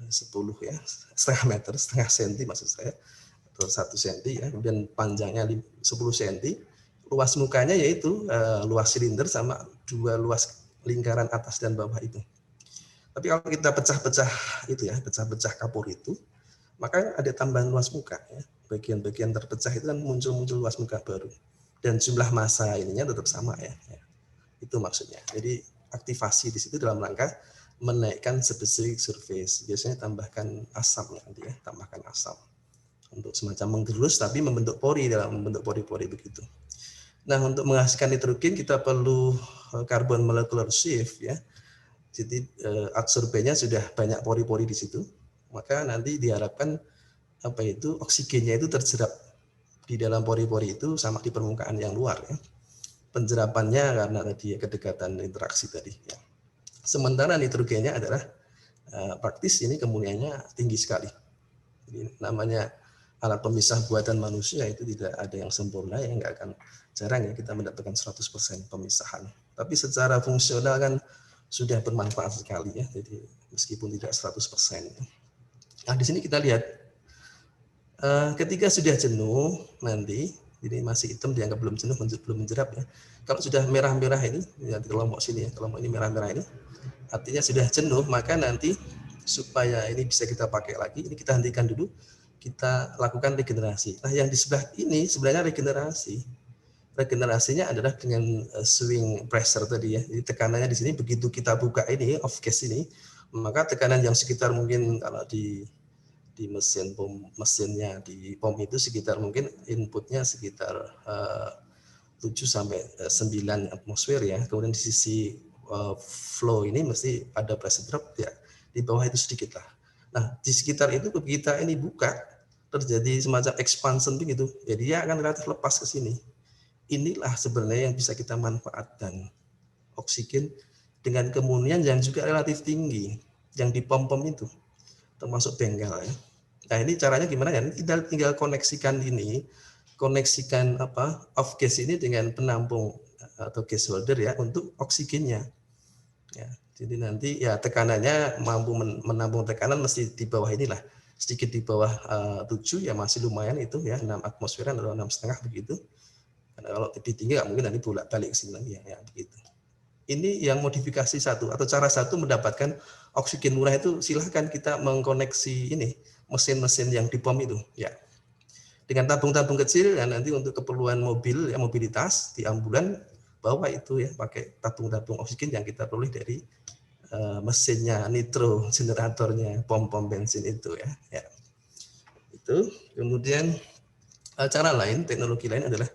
10, ya, setengah senti maksud saya, atau 1 senti, ya, kemudian panjangnya 10 senti, luas mukanya yaitu luas silinder sama 2 luas lingkaran atas dan bawah itu. Tapi kalau kita pecah-pecah itu, ya, pecah-pecah kapur itu, maka ada tambahan luas muka, ya. Bagian-bagian terpecah itu kan muncul luas muka baru, dan jumlah massa ininya tetap sama, ya. Itu maksudnya. Jadi aktivasi di situ dalam rangka menaikkan specific surface. Biasanya tambahkan asam, nanti, ya, tambahkan asam untuk semacam menggerus tapi membentuk pori, dalam membentuk pori-pori begitu. Nah, untuk menghasilkan nitrogen kita perlu carbon molecular shift, ya. Jadi adsorbennya sudah banyak pori-pori di situ, maka nanti diharapkan oksigennya itu terjerap di dalam pori-pori itu sama di permukaan yang luar, ya. Penjerapannya karena tadi kedekatan interaksi tadi, ya. Sementara nitrogennya adalah praktis ini kemuliaannya tinggi sekali. Jadi namanya alat pemisah buatan manusia itu tidak ada yang sempurna, ya, nggak akan, jarang, ya, kita mendapatkan 100% pemisahan. Tapi secara fungsional kan sudah bermanfaat sekali, ya. Jadi meskipun tidak 100%. Nah, di sini kita lihat ketika sudah jenuh nanti, ini masih hitam dianggap belum jenuh, belum menjerap, ya. Kalau sudah merah-merah ini, ya, di kelompok sini, ya, kelompok ini merah-merah ini, artinya sudah jenuh, maka nanti supaya ini bisa kita pakai lagi, ini kita hentikan dulu, kita lakukan regenerasi. Nah, yang di sebelah ini sebenarnya regenerasinya adalah dengan swing pressure tadi, ya. Jadi tekanannya di sini begitu kita buka ini off gas ini, maka tekanan yang sekitar mungkin kalau di mesinnya di pom itu sekitar mungkin inputnya sekitar 7 sampai 9 atmosfer, ya. Kemudian di sisi flow ini mesti ada pressure drop, ya, di bawah itu sedikit lah. Nah, di sekitar itu kita ini buka, terjadi semacam expansion begitu, jadi dia akan relatif lepas ke sini. Inilah sebenarnya yang bisa kita manfaatkan oksigen dengan kemunian yang juga relatif tinggi yang di pom-pom itu, termasuk bengkel, ya. Nah, ini caranya gimana, ya? Kita tinggal koneksikan off gas ini dengan penampung atau gas holder, ya, untuk oksigennya, ya. Jadi nanti, ya, tekanannya mampu menampung tekanan mesti di bawah inilah, sedikit di bawah 7, ya, masih lumayan itu, ya, 6 atmosferan atau 6,5 begitu. Karena kalau lebih tinggi nggak mungkin nanti bolak-balik ke sini lagi, ya, begitu. Ini yang modifikasi satu, atau cara satu mendapatkan oksigen murah itu, silahkan kita mengkoneksi ini mesin-mesin yang di pom itu, ya, dengan tabung-tabung kecil, ya, nanti untuk keperluan mobil, ya, mobilitas di ambulan bawa itu, ya, pakai tabung-tabung oksigen yang kita peroleh dari mesinnya, nitro generatornya pom-pom bensin itu, ya. Itu kemudian cara lain, teknologi lain adalah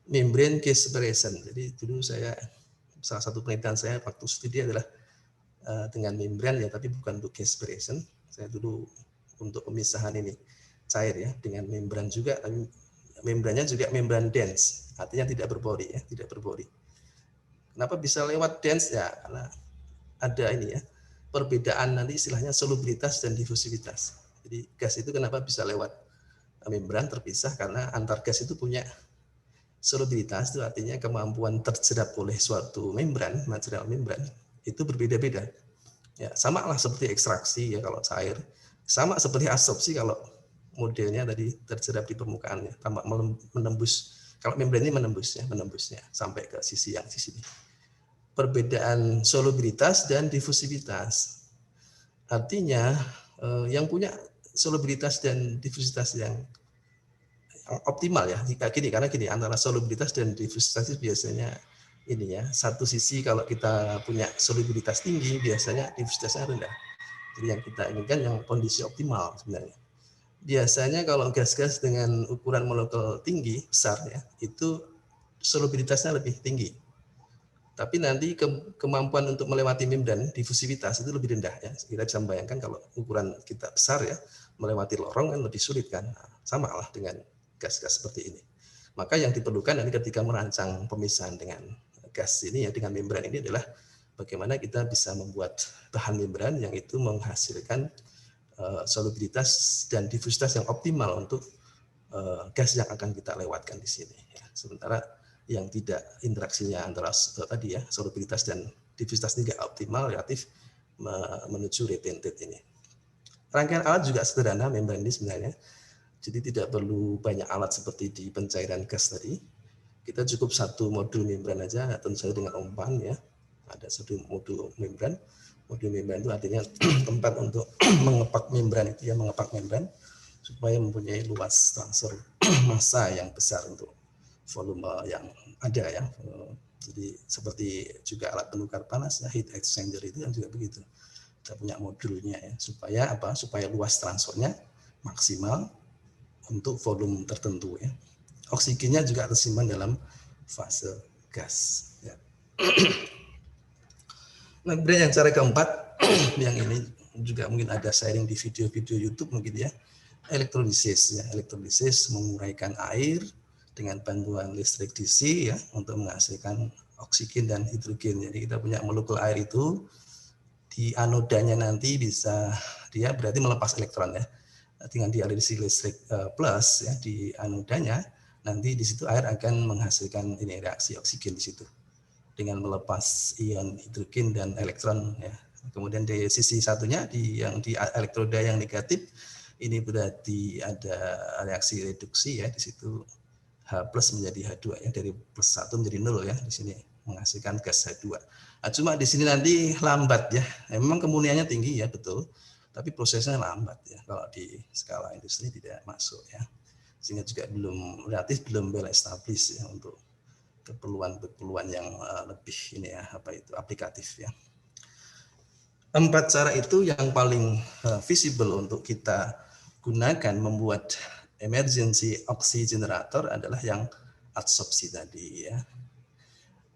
membrane gas separation. Jadi dulu salah satu penelitian saya waktu studi adalah dengan membran, ya, tapi bukan untuk gas separation. Saya dulu untuk pemisahan ini cair, ya, dengan membran juga, tapi membrannya juga membran dense, artinya tidak berpori, ya, tidak berpori. Kenapa bisa lewat dense, ya, karena ada ini, ya, perbedaan nanti istilahnya solubilitas dan difusivitas. Jadi gas itu kenapa bisa lewat membran terpisah, karena antar gas itu punya solubilitas, itu artinya kemampuan terjerap oleh suatu membran, material membran itu berbeda-beda, ya. Sama lah seperti ekstraksi, ya, kalau cair Sama seperti absorpsi kalau modelnya tadi terjerap di permukaannya, tampak menembus. Kalau membran ini menembusnya sampai ke sisi ini. Perbedaan solubilitas dan difusivitas. Artinya yang punya solubilitas dan difusivitas yang optimal ya, karena antara solubilitas dan difusivitas itu biasanya ini ya, satu sisi kalau kita punya solubilitas tinggi biasanya difusivitasnya rendah. Jadi yang kita inginkan yang kondisi optimal sebenarnya. Biasanya kalau gas-gas dengan ukuran molekul tinggi, besar ya, itu solubilitasnya lebih tinggi. Tapi nanti kemampuan untuk melewati membran difusivitas itu lebih rendah ya. Kita bisa membayangkan kalau ukuran kita besar ya, melewati lorong kan lebih sulit kan. Nah, sama lah dengan gas-gas seperti ini. Maka yang diperlukan nanti ketika merancang pemisahan dengan gas ini ya, dengan membran ini adalah bagaimana kita bisa membuat bahan membran yang itu menghasilkan solubilitas dan difusivitas yang optimal untuk gas yang akan kita lewatkan di sini. Ya. Sementara yang tidak interaksinya antara tadi ya solubilitas dan difusivitas ini tidak optimal, relatif menuju retentate ini. Rangkaian alat juga sederhana membran ini sebenarnya. Jadi tidak perlu banyak alat seperti di pencairan gas tadi. Kita cukup satu modul membran aja, tentu saja dengan umpan ya. Ada satu modul membran. Modul membran itu artinya tempat untuk mengepak membran itu ya, mengepak membran supaya mempunyai luas transfer massa yang besar untuk volume yang ada ya. Jadi seperti juga alat penukar panas ya, heat exchanger itu yang juga begitu. Kita punya modulnya ya, supaya apa? Supaya luas transfernya maksimal untuk volume tertentu ya. Oksigennya juga tersimpan dalam fase gas ya. Nah, kemudian yang cara keempat, yang ini juga mungkin ada sharing di video-video YouTube mungkin ya, elektrolisis ya. Elektrolisis menguraikan air dengan bantuan listrik DC ya untuk menghasilkan oksigen dan hidrogen. Jadi kita punya molekul air itu di anodanya nanti bisa dia berarti melepas elektron ya. Dengan dialirisi listrik plus ya di anodanya, nanti di situ air akan menghasilkan ini reaksi oksigen di situ dengan melepas ion hidrogen dan elektron ya. Kemudian di sisi satunya yang di elektroda yang negatif ini berarti ada reaksi reduksi ya, di situ H+ menjadi H2 ya, dari +1 menjadi 0 ya, di sini menghasilkan gas H2. Nah, cuma di sini nanti lambat ya. Memang kemuniannya tinggi ya, betul. Tapi prosesnya lambat ya, kalau di skala industri tidak masuk ya. Sehingga juga relatif belum well established ya untuk keperluan yang lebih ini ya, aplikatif ya. 4 cara itu yang paling visible untuk kita gunakan membuat emergency oxy generator adalah yang adsorpsi tadi ya.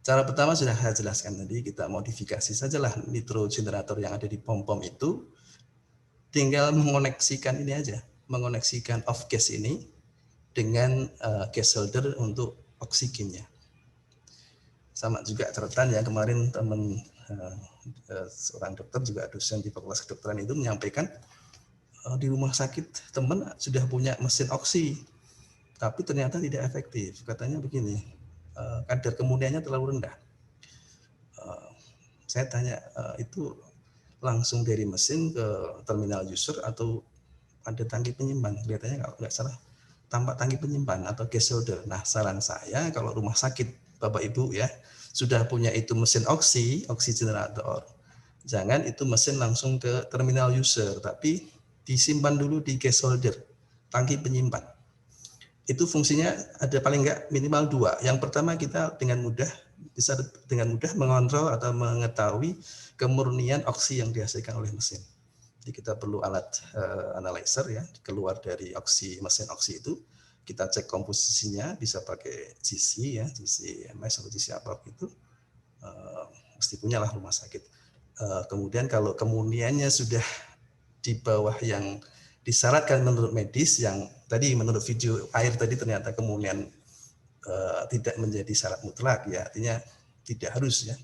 Cara pertama sudah saya jelaskan tadi, kita modifikasi sajalah nitro generator yang ada di pom-pom itu, tinggal mengoneksikan ini aja, mengoneksikan off gas ini dengan gas holder untuk oksigennya. Sama juga catatan ya, kemarin teman seorang dokter juga dosen di Fakultas Kedokteran itu menyampaikan di rumah sakit teman sudah punya mesin oksi, tapi ternyata tidak efektif. Katanya begini, kadar kemuniannya terlalu rendah. Saya tanya, itu langsung dari mesin ke terminal user atau ada tangki penyimpan? Kelihatannya kalau nggak salah tampak tangki penyimpan atau gas holder. Nah, saran saya kalau rumah sakit Bapak Ibu ya sudah punya itu mesin oksi generator, jangan itu mesin langsung ke terminal user, tapi disimpan dulu di gas holder, tangki penyimpan. Itu fungsinya ada paling enggak minimal 2. Yang pertama, kita bisa dengan mudah mengontrol atau mengetahui kemurnian oksi yang dihasilkan oleh mesin. Jadi kita perlu alat analyzer ya, keluar dari mesin oksi itu, kita cek komposisinya, bisa pakai GC ya, GC MS atau GC apa itu, mesti punyalah rumah sakit. Kemudian kalau kemuniannya sudah di bawah yang disyaratkan menurut medis, yang tadi menurut video air tadi ternyata kemunian tidak menjadi syarat mutlak ya, artinya tidak harus ya,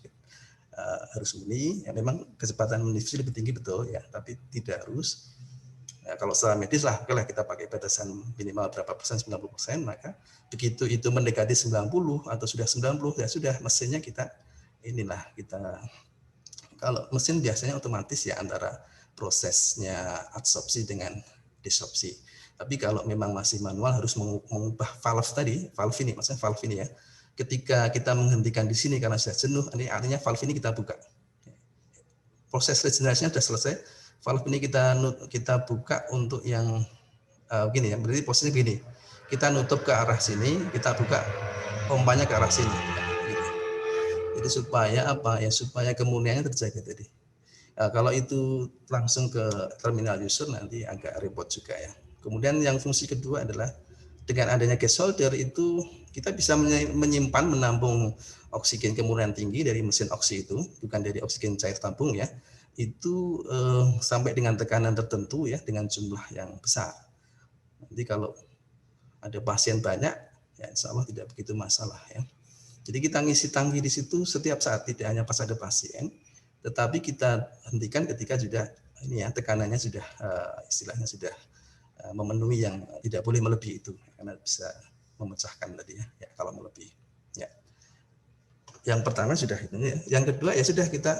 harus muni ya, memang kecepatan mendiffusi lebih tinggi betul ya, tapi tidak harus. Ya, kalau secara medis lah, oke lah kita pakai batasan minimal berapa persen, 90%, maka begitu itu mendekati 90 atau sudah 90 ya sudah mesinnya kita kalau mesin biasanya otomatis ya antara prosesnya adsorpsi dengan desorpsi. Tapi kalau memang masih manual harus mengubah valve tadi, valve ini maksudnya valve ini ya. Ketika kita menghentikan di sini karena sudah jenuh, ini artinya valve ini kita buka. Proses regenerasinya sudah selesai, valve ini kita buka untuk yang begini ya. Berarti posisinya begini. Kita nutup ke arah sini, kita buka pompanya ke arah sini. Gitu. Jadi supaya apa ya? Supaya kemurniannya terjaga tadi. Nah, kalau itu langsung ke terminal user nanti agak repot juga ya. Kemudian yang fungsi kedua adalah dengan adanya gas holder itu kita bisa menyimpan, menampung oksigen kemurnian tinggi dari mesin oksi itu, bukan dari oksigen cair tabung ya, itu sampai dengan tekanan tertentu ya, dengan jumlah yang besar. Nanti kalau ada pasien banyak, ya insya Allah tidak begitu masalah ya. Jadi kita ngisi tangki di situ setiap saat, tidak hanya pas ada pasien, tetapi kita hentikan ketika sudah ini ya tekanannya sudah istilahnya sudah memenuhi yang tidak boleh melebihi itu karena bisa memecahkan tadi ya kalau melebihi. Ya. Yang pertama sudah itu ya. Yang kedua ya sudah kita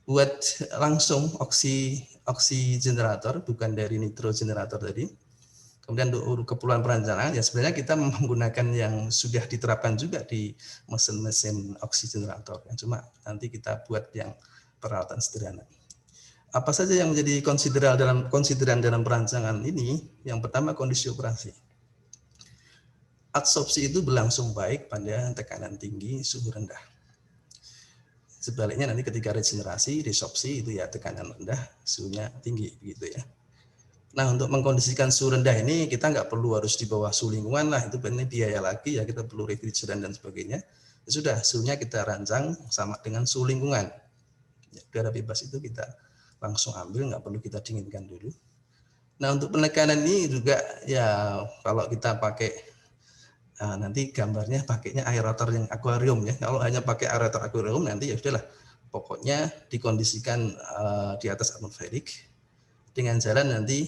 buat langsung oksi generator bukan dari nitro generator tadi. Kemudian untuk keperluan perancangan ya sebenarnya kita menggunakan yang sudah diterapkan juga di mesin-mesin oksi generator. Yang cuma nanti kita buat yang peralatan sederhana. Apa saja yang menjadi konsideran dalam perancangan ini? Yang pertama kondisi operasi. Adsorpsi itu berlangsung baik pada tekanan tinggi, suhu rendah. Sebaliknya nanti ketika regenerasi, desorpsi itu ya tekanan rendah, suhunya tinggi begitu ya. Nah untuk mengkondisikan suhu rendah ini kita nggak perlu harus di bawah suhu lingkungan lah, itu ini biaya lagi ya, kita perlu refrigeran dan sebagainya. Ya sudah suhunya kita rancang sama dengan suhu lingkungan. Ya, udara bebas itu kita langsung ambil, nggak perlu kita dinginkan dulu. Nah untuk penekanan ini juga ya kalau kita pakai nanti gambarnya pakainya aerator yang akuarium ya. Kalau hanya pakai aerator akuarium nanti ya sudahlah, pokoknya dikondisikan di atas atmosferik dengan jalan nanti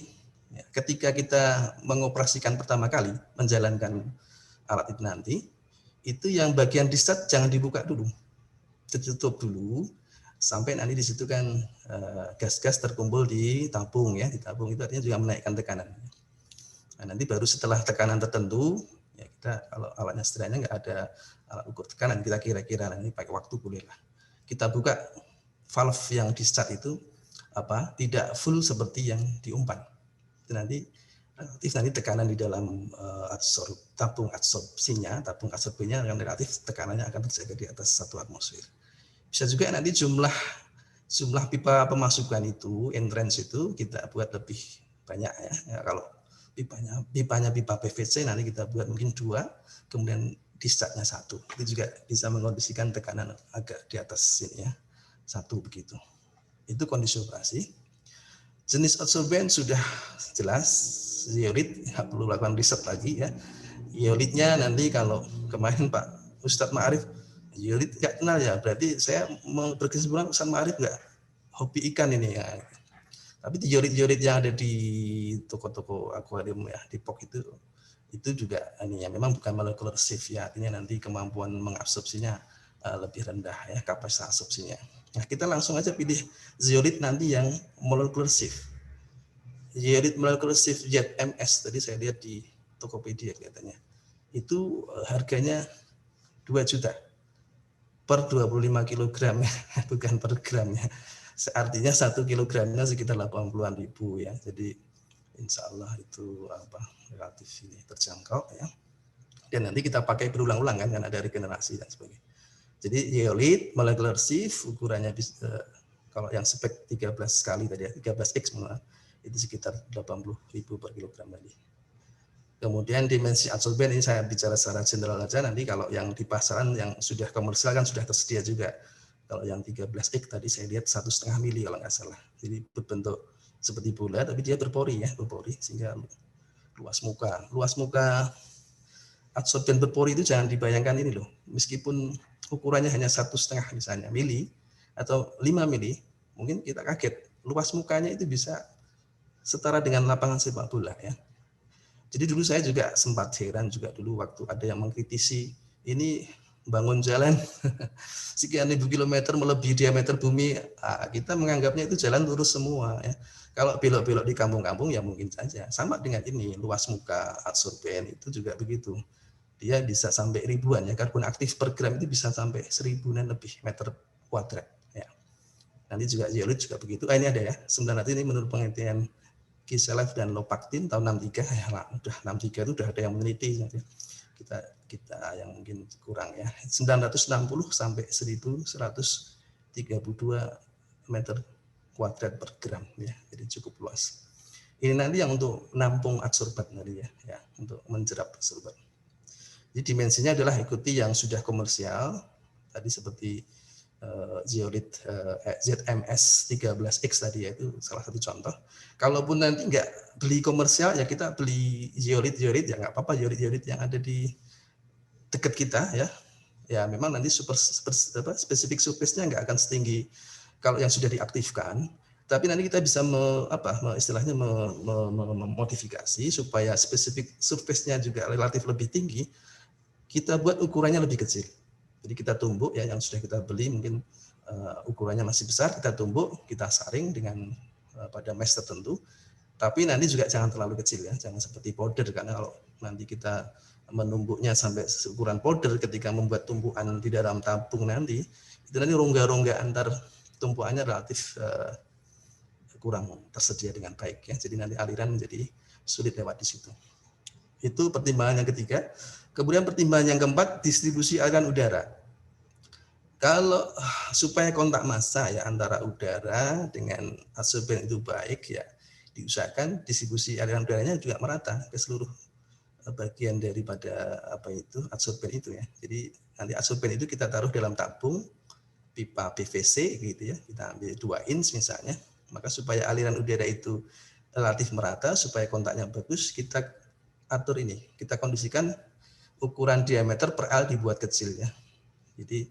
ya, ketika kita mengoperasikan pertama kali menjalankan alat itu nanti itu yang bagian discharge jangan dibuka dulu, ditutup dulu. Sampai nanti di situ kan gas-gas terkumpul di tabung ya, di tabung itu artinya juga menaikkan tekanan. Nah, nanti baru setelah tekanan tertentu ya kita kalau alatnya sederhana nggak ada alat ukur tekanan, kita kira-kira nanti pakai waktu bolehlah. Kita buka valve yang discharge itu apa tidak full seperti yang diumpan. Itu nanti relatif nanti tekanan di dalam tabung adsorpsinya yang relatif tekanannya akan terjaga di atas 1 atmosfer. Bisa juga nanti jumlah pipa pemasukan itu, entrance itu kita buat lebih banyak ya. Kalau pipanya pipa PVC nanti kita buat mungkin 2, kemudian discharge-nya 1. Itu juga bisa mengkondisikan tekanan agak di atas sini ya, 1 begitu. Itu kondisi operasi. Jenis adsorben sudah jelas, zeolit nggak perlu lakukan riset lagi ya. Zeolitnya nanti kalau kemarin Pak Ustadz Ma'arif zeolit nggak kenal ya, berarti saya mau berkesimpulan Ustadz Ma'arif nggak hobi ikan ini ya. Tapi zeolit yang ada di toko-toko akuarium ya, di POK itu juga ini ya memang bukan molecular safe ya, artinya nanti kemampuan mengabsorpsinya lebih rendah ya, kapasitas absorpsinya. Nah, kita langsung aja pilih zeolit nanti yang molecular safe. Zeolit molecular safe ZMS tadi saya lihat di Tokopedia katanya. Itu harganya 2 juta per 25 kg ya, bukan per gram ya. Artinya 1 kilogramnya sekitar 80-an ribu ya. Jadi insya Allah itu relatif ini terjangkau ya. Dan nanti kita pakai berulang-ulang kan ada regenerasi dan sebagainya. Jadi zeolit molecular safe ukurannya kalau yang spek 13 kali tadi ya, 13x malah itu sekitar 80.000 per kilogram tadi. Kemudian dimensi adsorben ini saya bicara secara general aja, nanti kalau yang di pasaran yang sudah komersial kan sudah tersedia juga. Kalau yang 13X tadi saya lihat 1,5 mili kalau nggak salah. Jadi berbentuk seperti bola tapi dia berpori ya, berpori sehingga luas muka adsorben berpori itu jangan dibayangkan ini loh. Meskipun ukurannya hanya 1,5 misalnya mili atau 5 mili, mungkin kita kaget. Luas mukanya itu bisa setara dengan lapangan sepak bola ya. Jadi dulu saya juga sempat heran juga dulu waktu ada yang mengkritisi ini bangun jalan sekian ribu kilometer melebihi diameter bumi, kita menganggapnya itu jalan lurus semua ya. Kalau belok-belok di kampung-kampung ya mungkin saja. Sama dengan ini, luas muka adsorben itu juga begitu. Dia bisa sampai ribuan ya, karbon aktif per gram itu bisa sampai 1000-an lebih meter kuadrat ya. Nanti juga zeolit juga begitu. Ini ada ya, 900 ini menurut penelitian Kiselev dan Lopaktin tahun 63 ya, udah 63 itu udah ada yang meneliti. Kita yang mungkin kurang ya, 960 sampai 1132 meter kuadrat per gram ya, jadi cukup luas. Ini nanti yang untuk menampung adsorbat nanti ya, untuk menjerap adsorbat. Jadi dimensinya adalah ikuti yang sudah komersial tadi seperti zeolit ZMS 13X tadi ya, itu salah satu contoh. Kalaupun nanti nggak beli komersial ya kita beli zeolit ya nggak apa-apa, zeolit yang ada di dekat kita ya memang nanti spesifik surface-nya nggak akan setinggi kalau yang sudah diaktifkan, tapi nanti kita bisa istilahnya memodifikasi supaya spesifik surface-nya juga relatif lebih tinggi, kita buat ukurannya lebih kecil. Jadi kita tumbuk ya yang sudah kita beli mungkin ukurannya masih besar, kita tumbuk, kita saring dengan pada mesh tertentu, tapi nanti juga jangan terlalu kecil ya, jangan seperti powder, karena kalau nanti kita menumbuknya sampai ukuran powder ketika membuat tumpukan di dalam tabung nanti, itu nanti rongga-rongga antar tumpuannya relatif kurang tersedia dengan baik ya, jadi nanti aliran menjadi sulit lewat di situ. Itu pertimbangan yang ketiga. Kemudian pertimbangan yang keempat, distribusi aliran udara. Kalau supaya kontak massa ya antara udara dengan adsorben itu baik ya, diusahakan distribusi aliran udaranya juga merata ke seluruh bagian daripada adsorben itu ya. Jadi nanti adsorben itu kita taruh dalam tabung pipa PVC gitu ya, kita ambil 2 inch misalnya, maka supaya aliran udara itu relatif merata, supaya kontaknya bagus, kita atur ini, kita kondisikan ukuran diameter per L dibuat kecil ya. Jadi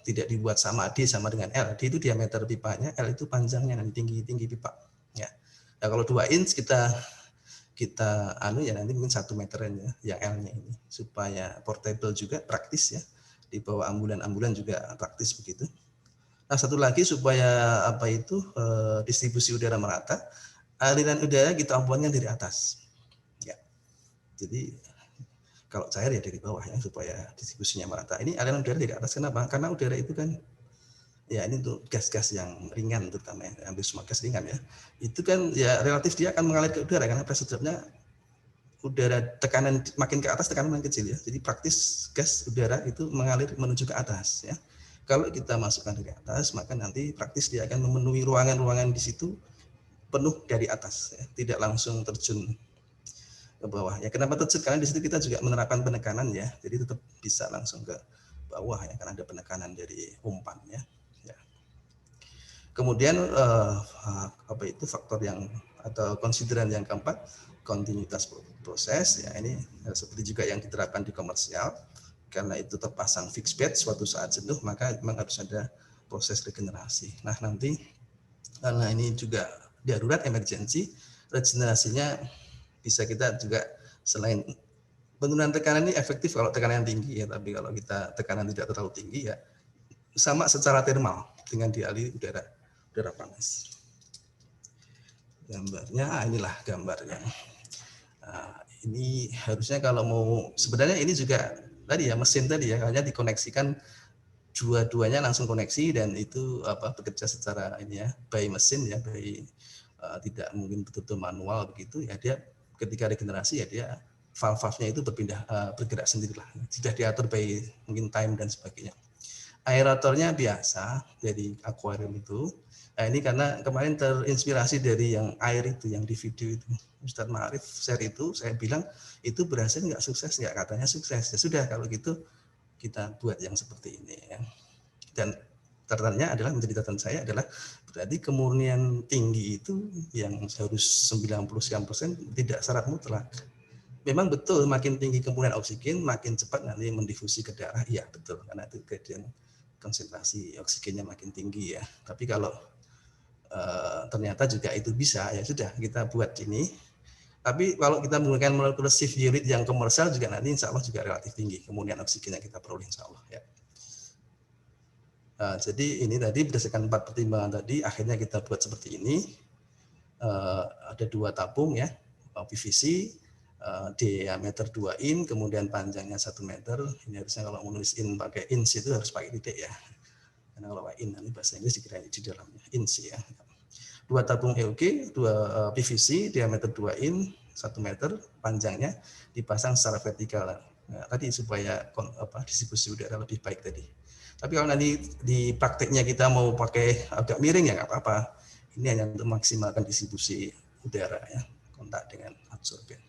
tidak dibuat sama D sama dengan L. D itu diameter pipanya, L itu panjangnya nanti tinggi pipa ya. Nah, kalau 2 inch kita ya nanti mungkin 1 meteran ya yang L-nya ini, supaya portable juga praktis ya, dibawa ambulan juga praktis begitu. Nah, satu lagi supaya distribusi udara merata, aliran udara kita ampunkan dari atas ya. Jadi kalau cair ya dari bawah ya, supaya distribusinya merata. Ini aliran udara dari atas, kenapa? Karena udara itu kan ya ini untuk gas-gas yang ringan, terutama ya, hampir semua gas ringan ya, itu kan ya relatif dia akan mengalir ke udara karena pressure drop-nya udara, tekanan makin ke atas tekanan makin kecil ya, jadi praktis gas udara itu mengalir menuju ke atas ya. Kalau kita masukkan dari atas, maka nanti praktis dia akan memenuhi ruangan-ruangan di situ penuh dari atas ya, tidak langsung terjun ke bawah ya. Kenapa terjun? Karena di situ kita juga menerapkan penekanan ya, jadi tetap bisa langsung ke bawah ya, karena ada penekanan dari umpan ya. Kemudian faktor yang atau konsideran yang keempat, kontinuitas proses ya, ini seperti juga yang diterapkan di komersial, karena itu terpasang fixed bed, suatu saat jenuh maka memang harus ada proses regenerasi. Nah nanti karena ini juga darurat emergency, regenerasinya bisa kita juga selain penurunan tekanan ini efektif kalau tekanan tinggi ya, tapi kalau kita tekanan tidak terlalu tinggi ya sama secara termal dengan dialiri udara panas. Gambarnya inilah gambarnya. Ini harusnya kalau mau, sebenarnya ini juga tadi ya mesin tadi ya, hanya dikoneksikan dua-duanya langsung koneksi dan itu bekerja secara ini ya, by mesin ya, tidak mungkin betul-betul manual begitu ya. Dia ketika regenerasi ya dia valve-nya itu bergerak sendirilah, tidak diatur by mungkin time dan sebagainya. Aeratornya biasa dari akuarium itu. Nah, ini karena kemarin terinspirasi dari yang air itu, yang di video itu. Ustadz Ma'arif share itu, saya bilang itu berhasil nggak sukses, nggak, katanya sukses. Ya sudah, kalau gitu kita buat yang seperti ini. Ya. Dan catatannya adalah, menjadi catatan saya adalah berarti kemurnian tinggi itu yang harus 90% tidak syarat mutlak. Memang betul makin tinggi kemurnian oksigen, makin cepat nanti mendifusi ke darah. Iya betul, karena itu kejadian konsentrasi oksigennya makin tinggi ya. Tapi kalau ternyata juga itu bisa, ya sudah kita buat ini Tapi kalau kita menggunakan molekular shift unit yang komersial juga nanti insya Allah juga relatif tinggi kemudian oksigen yang kita peroleh insya Allah ya. Nah, jadi ini tadi berdasarkan 4 pertimbangan tadi akhirnya kita buat seperti ini. Ada 2 tabung ya, PVC, diameter 2 in, kemudian panjangnya 1 meter. Ini harusnya kalau menulis in pakai inch itu harus pakai titik ya. Karena kalau in nanti bahasa Inggris dikira di dalamnya inch ya. 2 tabung EOG, 2 PVC, diameter 2 in, 1 meter, panjangnya dipasang secara vertikal. Nah, tadi supaya distribusi udara lebih baik tadi. Tapi kalau nanti di prakteknya kita mau pakai agak miring ya nggak apa-apa. Ini hanya untuk maksimalkan distribusi udara ya, kontak dengan absorben.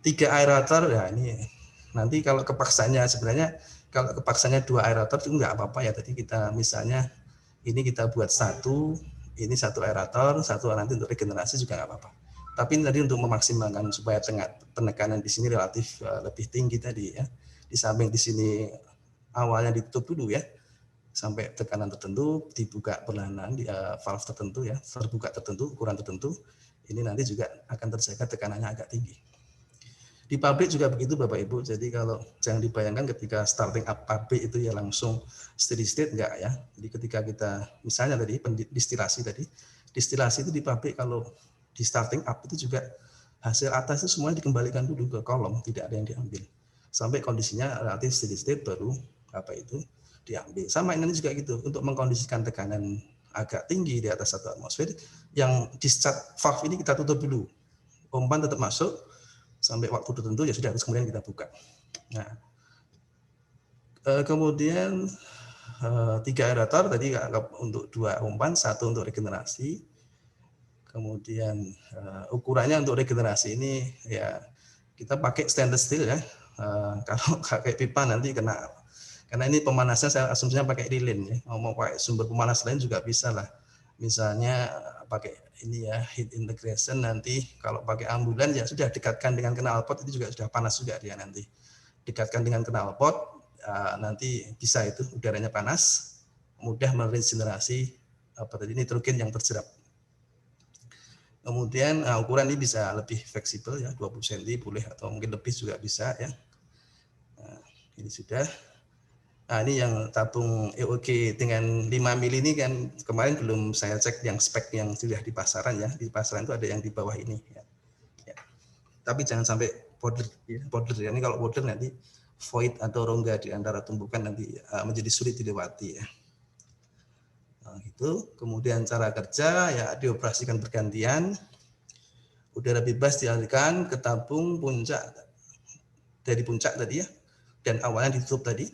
3 aerator ya ini nanti kalau kepaksanya sebenarnya kalau kepaksanya 2 aerator itu nggak apa-apa ya. Tadi kita misalnya ini kita buat 1, ini 1 aerator, 1 nanti untuk regenerasi juga nggak apa-apa. Tapi tadi untuk memaksimalkan supaya penekanan di sini relatif lebih tinggi tadi ya. Di samping di sini awalnya ditutup dulu ya, sampai tekanan tertentu, dibuka perlahan di valve tertentu ya, terbuka tertentu, ukuran tertentu. Ini nanti juga akan terjaga tekanannya agak tinggi. Di pabrik juga begitu Bapak Ibu. Jadi kalau jangan dibayangkan ketika starting up pabrik itu ya langsung steady state enggak ya. Jadi ketika kita misalnya tadi distilasi itu di pabrik kalau di starting up itu juga hasil atas itu semuanya dikembalikan dulu ke kolom, tidak ada yang diambil. Sampai kondisinya relatif steady state baru diambil. Sama ini juga gitu, untuk mengkondisikan tekanan agak tinggi di atas 1 atmosfer, yang discharge valve ini kita tutup dulu. Umpan tetap masuk, sampai waktu tertentu ya sudah, terus kemudian kita buka. Nah, kemudian 3 aerator tadi untuk 2 umpan, 1 untuk regenerasi. Kemudian ukurannya untuk regenerasi ini ya kita pakai stainless steel ya. Kalau pakai pipa nanti karena ini pemanasnya saya asumsinya pakai lilin ya. Mau pakai sumber pemanas lain juga bisa lah. Misalnya pakai ini ya heat integration, nanti kalau pakai ambulan ya sudah dekatkan dengan knalpot, itu juga sudah panas juga dia nanti. Dekatkan dengan knalpot nanti bisa itu udaranya panas, mudah meregenerasi nitrogen yang terserap. Kemudian ukuran ini bisa lebih fleksibel ya, 20 cm boleh atau mungkin lebih juga bisa ya. Nah, ini sudah. Nah, ini yang tabung EOG dengan 5 mili ini kan kemarin belum saya cek yang spek yang sudah di pasaran ya. Di pasaran itu ada yang di bawah ini ya. Ya. Tapi jangan sampai powder ya. Powder ya. Ini kalau powder nanti void atau rongga di antara tumbukan nanti menjadi sulit dilewati ya. Nah, gitu. Kemudian cara kerja ya dioperasikan bergantian. Udara bebas dialirkan ke tabung puncak dari puncak tadi ya. Dan awalnya ditutup tadi.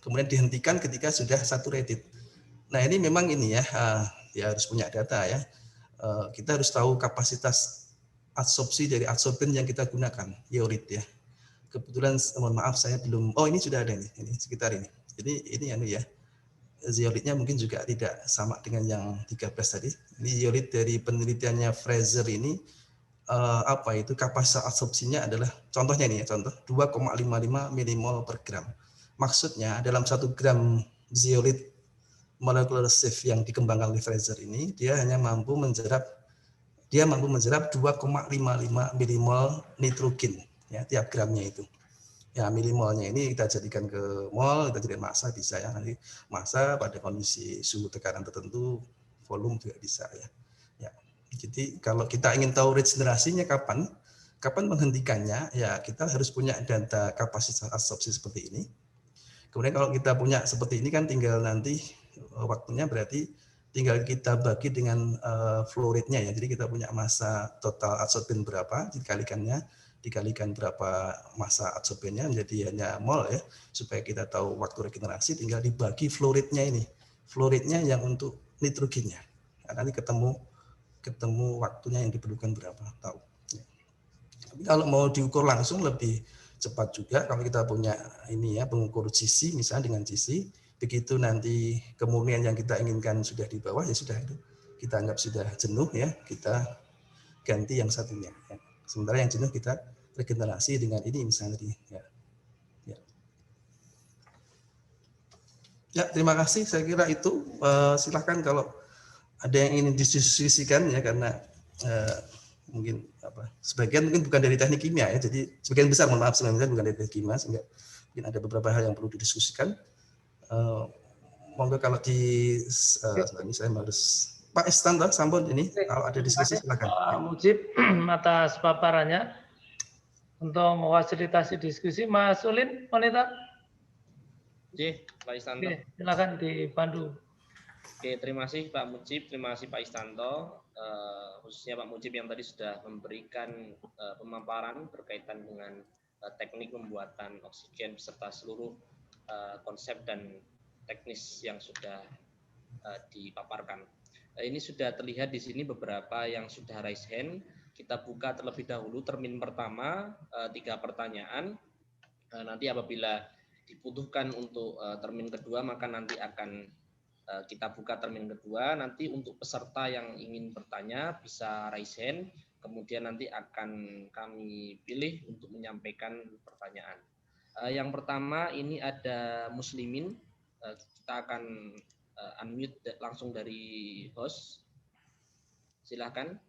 Kemudian dihentikan ketika sudah saturated. Nah ini memang ini ya, ya harus punya data ya. Kita harus tahu kapasitas absorpsi dari adsorben yang kita gunakan, iorit ya. Kebetulan mohon maaf saya belum, oh ini sudah ada nih, ini sekitar ini. Jadi ini ya, ioritnya mungkin juga tidak sama dengan yang 13 tadi. Ini iorit dari penelitiannya Fraser ini, kapasitas absorpsinya adalah, contohnya ini ya, contoh 2,55 milimol per gram. Maksudnya dalam 1 gram zeolit molecular sieve yang dikembangkan oleh Fraser ini, dia mampu menjerap 2,55 milimol nitrogen ya tiap gramnya itu. Ya milimolnya ini kita jadikan ke mol, kita jadikan massa bisa ya, nanti massa pada kondisi suhu tekanan tertentu, volume juga bisa ya. Ya. Jadi kalau kita ingin tahu regenerasinya kapan menghentikannya, ya kita harus punya data kapasitas absorpsi seperti ini. Kemudian kalau kita punya seperti ini kan tinggal nanti waktunya berarti tinggal kita bagi dengan flow rate-nya ya. Jadi kita punya massa total adsorben berapa, dikalikan berapa massa adsorbennya menjadi hanya mol ya. Supaya kita tahu waktu regenerasi tinggal dibagi flow rate-nya ini. Flow rate-nya yang untuk nitrogennya. Nah, nanti ketemu waktunya yang diperlukan berapa, tahu. Ya. Tapi kalau mau diukur langsung lebih cepat juga kalau kita punya ini ya pengukur GC misalnya dengan GC, begitu nanti kemurnian yang kita inginkan sudah di bawah ya sudah itu kita anggap sudah jenuh ya, kita ganti yang satunya ya. Sementara yang jenuh kita regenerasi dengan ini misalnya ya. Ya. Ya, terima kasih, saya kira itu silahkan kalau ada yang ingin didiskusikan ya, karena mungkin sebagian mungkin bukan dari teknik kimia ya, jadi sebagian besar mohon maaf sebenarnya bukan dari teknik kimia, sehingga mungkin ada beberapa hal yang perlu didiskusikan. Monggo kalau di ini saya harus Pak Istanto Sambon ini kalau ada diskusi silakan. Pak Mujib atas paparannya untuk memfasilitasi diskusi. Mas Ulin, wanita. Oke, Pak Istanto. Oke, silakan dipandu. Oke, terima kasih Pak Mujib, terima kasih Pak Istanto, khususnya Pak Mujib yang tadi sudah memberikan pemaparan berkaitan dengan teknik pembuatan oksigen beserta seluruh konsep dan teknis yang sudah dipaparkan. Ini sudah terlihat di sini beberapa yang sudah raise hand. Kita buka terlebih dahulu termin pertama, 3 pertanyaan. Nanti apabila dibutuhkan untuk termin kedua, maka nanti akan kita buka termin kedua. Nanti untuk peserta yang ingin bertanya bisa raise hand, kemudian nanti akan kami pilih untuk menyampaikan pertanyaan. Yang pertama ini ada Muslimin. Kita akan unmute langsung dari host. Silakan.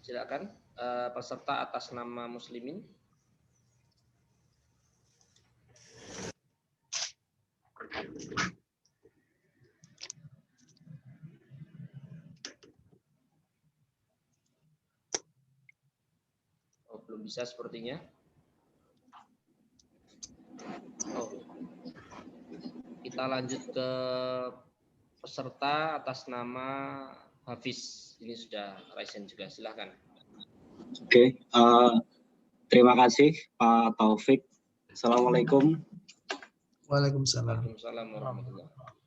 Silakan peserta atas nama Muslimin. Oh, belum bisa sepertinya. Oh. Kita lanjut ke peserta atas nama Hafiz. Ini sudah raise hand juga, silahkan. Oke, terima kasih Pak Taufik. Assalamualaikum. Waalaikumsalam. Waalaikumsalam warahmatullahi wabarakatuh.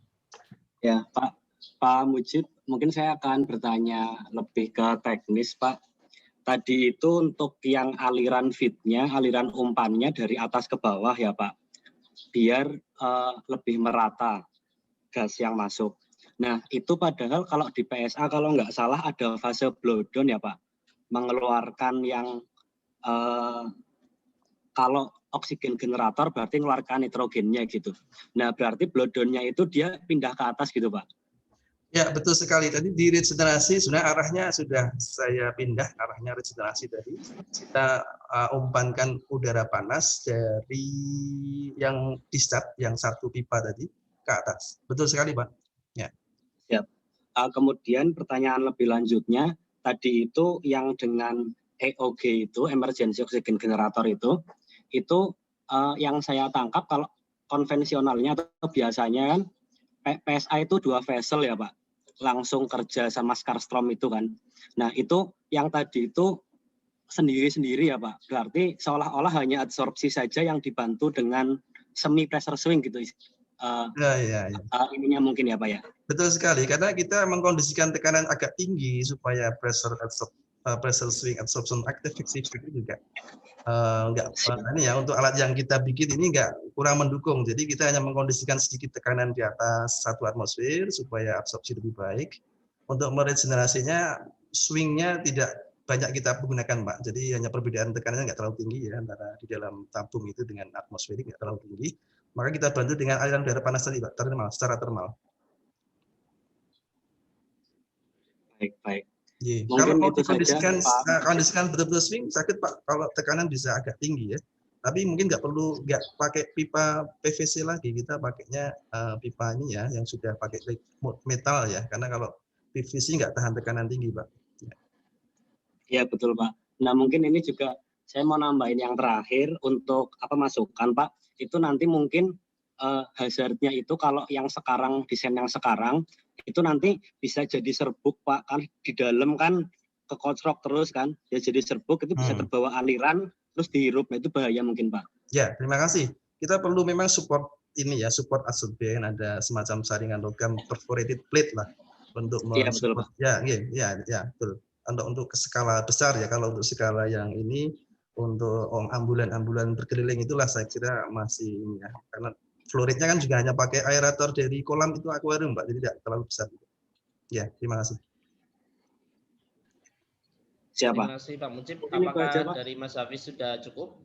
Ya, Pak Mujib, mungkin saya akan bertanya lebih ke teknis, Pak. Tadi itu untuk yang aliran feed-nya, aliran umpannya dari atas ke bawah ya, Pak. Biar lebih merata gas yang masuk. Nah, itu padahal kalau di PSA kalau nggak salah ada fase blowdown ya Pak, mengeluarkan yang kalau oksigen generator berarti mengeluarkan nitrogennya gitu. Nah, berarti blowdown-nya itu dia pindah ke atas gitu Pak? Ya, betul sekali. Tadi di regenerasi sebenarnya arahnya sudah saya pindah, arahnya regenerasi tadi. Kita umpankan udara panas dari yang discharge, yang satu pipa tadi ke atas. Betul sekali Pak. Ya. Siap. Kemudian pertanyaan lebih lanjutnya, tadi itu yang dengan EOG itu, Emergency Oxygen Generator itu yang saya tangkap kalau konvensionalnya atau biasanya kan PSA itu 2 vessel ya Pak, langsung kerja sama Skarstrom itu kan. Nah itu yang tadi itu sendiri-sendiri ya Pak, berarti seolah-olah hanya absorpsi saja yang dibantu dengan semi pressure swing gitu. Ininya mungkin ya Pak ya. Betul sekali, karena kita mengkondisikan tekanan agak tinggi supaya pressure swing absorption active fixation itu juga ini ya, untuk alat yang kita bikin ini kurang mendukung. Jadi kita hanya mengkondisikan sedikit tekanan di atas 1 atmosfer supaya absorpsi lebih baik. Untuk meregenerasinya swingnya tidak banyak kita gunakan Pak. Jadi hanya perbedaan tekanannya nggak terlalu tinggi ya antara di dalam tabung itu dengan atmosferik nggak terlalu tinggi. Maka kita bantu dengan aliran udara panas tadi Pak, secara termal. Baik. Kalau mau kondisikan betul-betul swing sakit Pak, kalau tekanan bisa agak tinggi ya. Tapi mungkin nggak pakai pipa PVC lagi, kita pakainya pipa ini ya yang sudah pakai metal ya, karena kalau PVC nggak tahan tekanan tinggi Pak. Iya betul Pak. Nah mungkin ini juga saya mau nambahin yang terakhir untuk masukan Pak. Itu nanti mungkin hazardnya itu kalau yang sekarang desain yang sekarang itu nanti bisa jadi serbuk Pak, kan di dalam kan kekocrok terus kan ya, jadi serbuk itu bisa terbawa aliran terus dihirup. Nah itu bahaya mungkin Pak. Ya terima kasih. Kita perlu memang support ini ya, support absorben, ada semacam saringan logam perforated plate lah untuk betul Pak. Ya betul. Untuk skala besar ya, kalau untuk skala yang ini untuk ambulan berkeliling itulah saya kira masih ini ya, karena flow-rate-nya kan juga hanya pakai aerator dari kolam itu akuarium Pak, jadi tidak terlalu besar. Ya, terima kasih. Siapa? Terima kasih Pak Mujib. Apakah dari Mas Hafiz sudah cukup?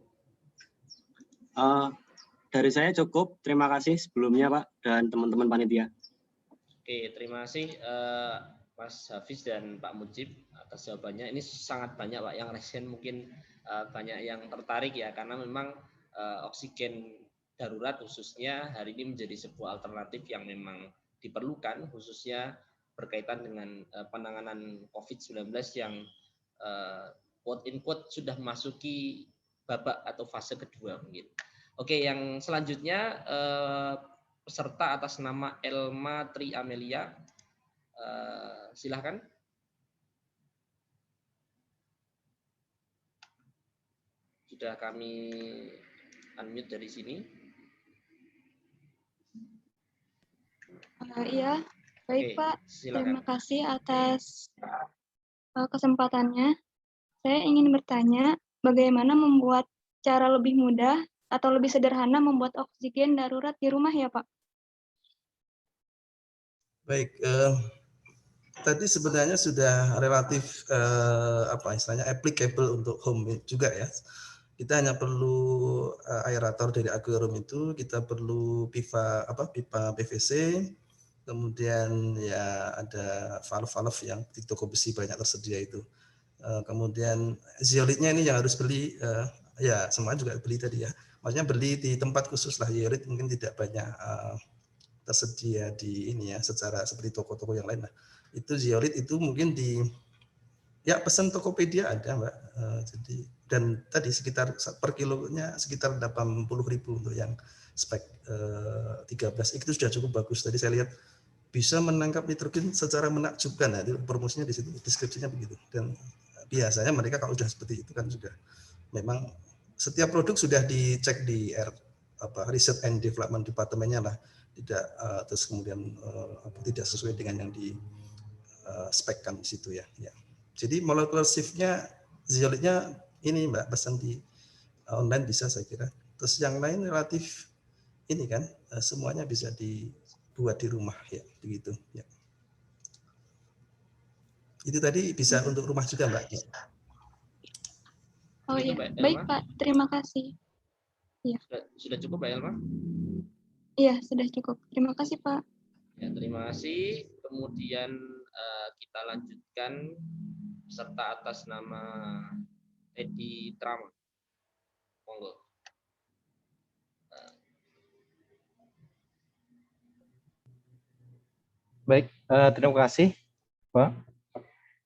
dari saya cukup. Terima kasih sebelumnya Pak dan teman-teman panitia. Oke, terima kasih Mas Hafiz dan Pak Mujib atas jawabannya. Ini sangat banyak Pak yang resen, mungkin banyak yang tertarik ya, karena memang oksigen darurat khususnya hari ini menjadi sebuah alternatif yang memang diperlukan, khususnya berkaitan dengan penanganan COVID-19 yang quote in quote sudah memasuki babak atau fase kedua mungkin. Oke, yang selanjutnya peserta atas nama Elma Tri Amelia, silahkan. Sudah kami unmute dari sini. Iya, baik Oke, Pak. silakan. Terima kasih atas kesempatannya. Saya ingin bertanya, bagaimana membuat cara lebih mudah atau lebih sederhana membuat oksigen darurat di rumah ya Pak? Baik, tadi sebenarnya sudah relatif apa istilahnya applicable untuk home juga ya. Kita hanya perlu aerator dari aquarium itu, kita perlu pipa PVC, kemudian ya ada valve-valve yang di toko besi banyak tersedia itu. Kemudian zeolitnya ini yang harus beli, ya semua juga beli tadi ya. Maksudnya beli di tempat khusus lah, zeolit mungkin tidak banyak tersedia di ini ya, secara seperti toko-toko yang lain lah. Itu zeolit itu mungkin di ya pesan Tokopedia ada Mbak. Jadi dan tadi sekitar per kilonya sekitar 80.000 untuk yang spek 13 itu sudah cukup bagus. Tadi saya lihat bisa menangkap nitrogen secara menakjubkan. Nah, itu promosinya di situ, deskripsinya begitu. Dan biasanya mereka kalau sudah seperti itu kan sudah memang setiap produk sudah dicek di Research and Development Department-nya lah, tidak terus kemudian tidak sesuai dengan yang di spekkan di situ ya. Jadi molecular shift-nya zeolitnya ini Mbak, pesan di online bisa saya kira. Terus yang lain relatif ini kan semuanya bisa dibuat di rumah ya, begitu ya. Itu tadi bisa untuk rumah juga Mbak. Oh iya, baik Pak, terima kasih. Ya. Sudah cukup Mbak Elma? Iya, sudah cukup. Terima kasih Pak. Ya, terima kasih. Kemudian kita lanjutkan peserta atas nama Edi Trama. Monggo. Baik, terima kasih Pak.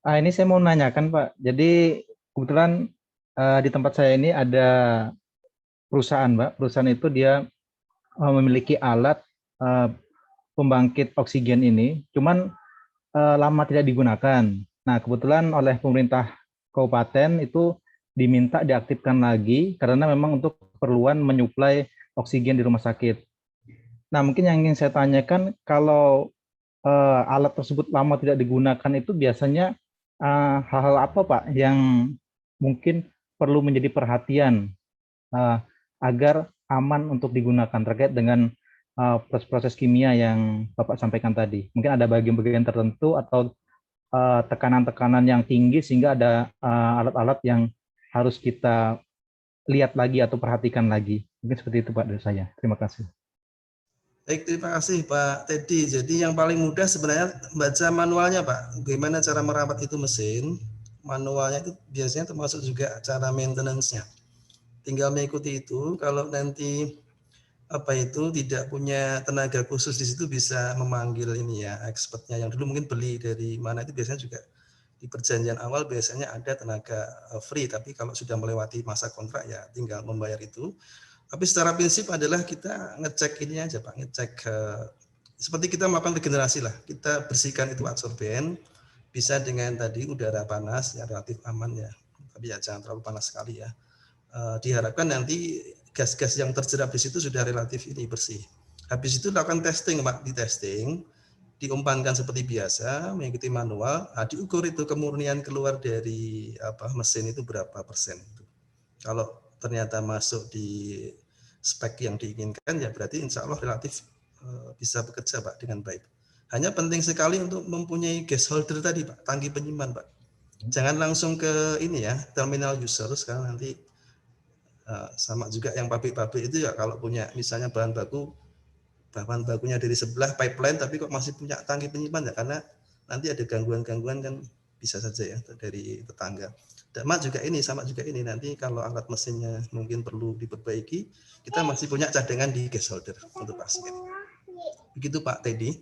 Ini saya mau nanyakan Pak. Jadi kebetulan di tempat saya ini ada perusahaan Pak. Perusahaan itu dia memiliki alat pembangkit oksigen ini, cuman lama tidak digunakan. Nah kebetulan oleh pemerintah kabupaten itu diminta diaktifkan lagi karena memang untuk keperluan menyuplai oksigen di rumah sakit. Nah mungkin yang ingin saya tanyakan, kalau alat tersebut lama tidak digunakan itu biasanya hal-hal apa Pak yang mungkin perlu menjadi perhatian agar aman untuk digunakan terkait dengan proses-proses kimia yang Bapak sampaikan tadi? Mungkin ada bagian-bagian tertentu atau tekanan-tekanan yang tinggi sehingga ada alat-alat yang harus kita lihat lagi atau perhatikan lagi. Mungkin seperti itu Pak dari saya. Terima kasih. Baik, terima kasih Pak Teddy. Jadi yang paling mudah sebenarnya baca manualnya Pak. Bagaimana cara merawat itu mesin. Manualnya itu biasanya termasuk juga cara maintenance-nya. Tinggal mengikuti itu. Kalau nanti tidak punya tenaga khusus di situ, bisa memanggil ini ya expertnya yang dulu mungkin beli dari mana, itu biasanya juga di perjanjian awal biasanya ada tenaga free, tapi kalau sudah melewati masa kontrak ya tinggal membayar itu. Tapi secara prinsip adalah kita ngecek ini aja Pak, ngecek seperti kita melakukan regenerasi lah, kita bersihkan itu adsorben, bisa dengan tadi udara panas ya relatif aman ya, tapi ya jangan terlalu panas sekali ya. Diharapkan nanti gas-gas yang terjerap di situ sudah relatif ini bersih. Habis itu lakukan testing Pak, di testing, diumpankan seperti biasa, mengikuti manual, diukur itu kemurnian keluar dari mesin itu berapa persen. Kalau ternyata masuk di spek yang diinginkan ya berarti insya Allah relatif bisa bekerja Pak dengan baik. Hanya penting sekali untuk mempunyai gas holder tadi Pak, tangki penyimpan Pak. Jangan langsung ke ini ya, terminal user sekarang nanti Sama juga yang pabrik-pabrik itu ya kalau punya misalnya bahan bakunya dari sebelah pipeline tapi kok masih punya tangki penyimpan ya, karena nanti ada gangguan-gangguan kan bisa saja ya dari tetangga. Sama juga ini nanti kalau alat mesinnya mungkin perlu diperbaiki, kita masih punya cadangan di gas holder untuk pasien. Begitu Pak Teddy.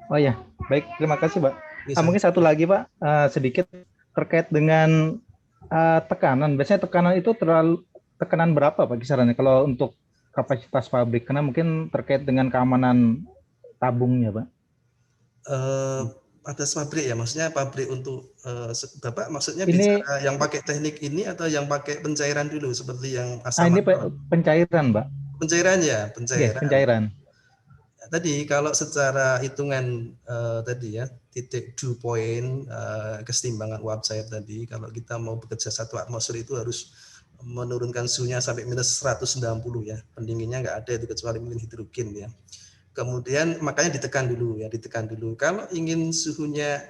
Oh ya, baik, terima kasih Pak. Mungkin satu lagi Pak, sedikit terkait dengan tekanan. Biasanya tekanan itu tekanan berapa Pak kisarannya kalau untuk kapasitas pabrik? Karena mungkin terkait dengan keamanan tabungnya Pak. Pada pabrik ya, maksudnya pabrik untuk Bapak maksudnya ini, bicara yang pakai teknik ini atau yang pakai pencairan dulu seperti yang asam? Ini pencairan Pak. Pencairan ya, pencairan. Yes, pencairan. Tadi kalau secara hitungan tadi ya, titik dew point, kesetimbangan uap cair tadi, kalau kita mau bekerja 1 atmosfer itu harus menurunkan suhunya sampai minus 190 ya, pendinginnya nggak ada itu kecuali mungkin hidrogen ya. Kemudian makanya ditekan dulu. Kalau ingin suhunya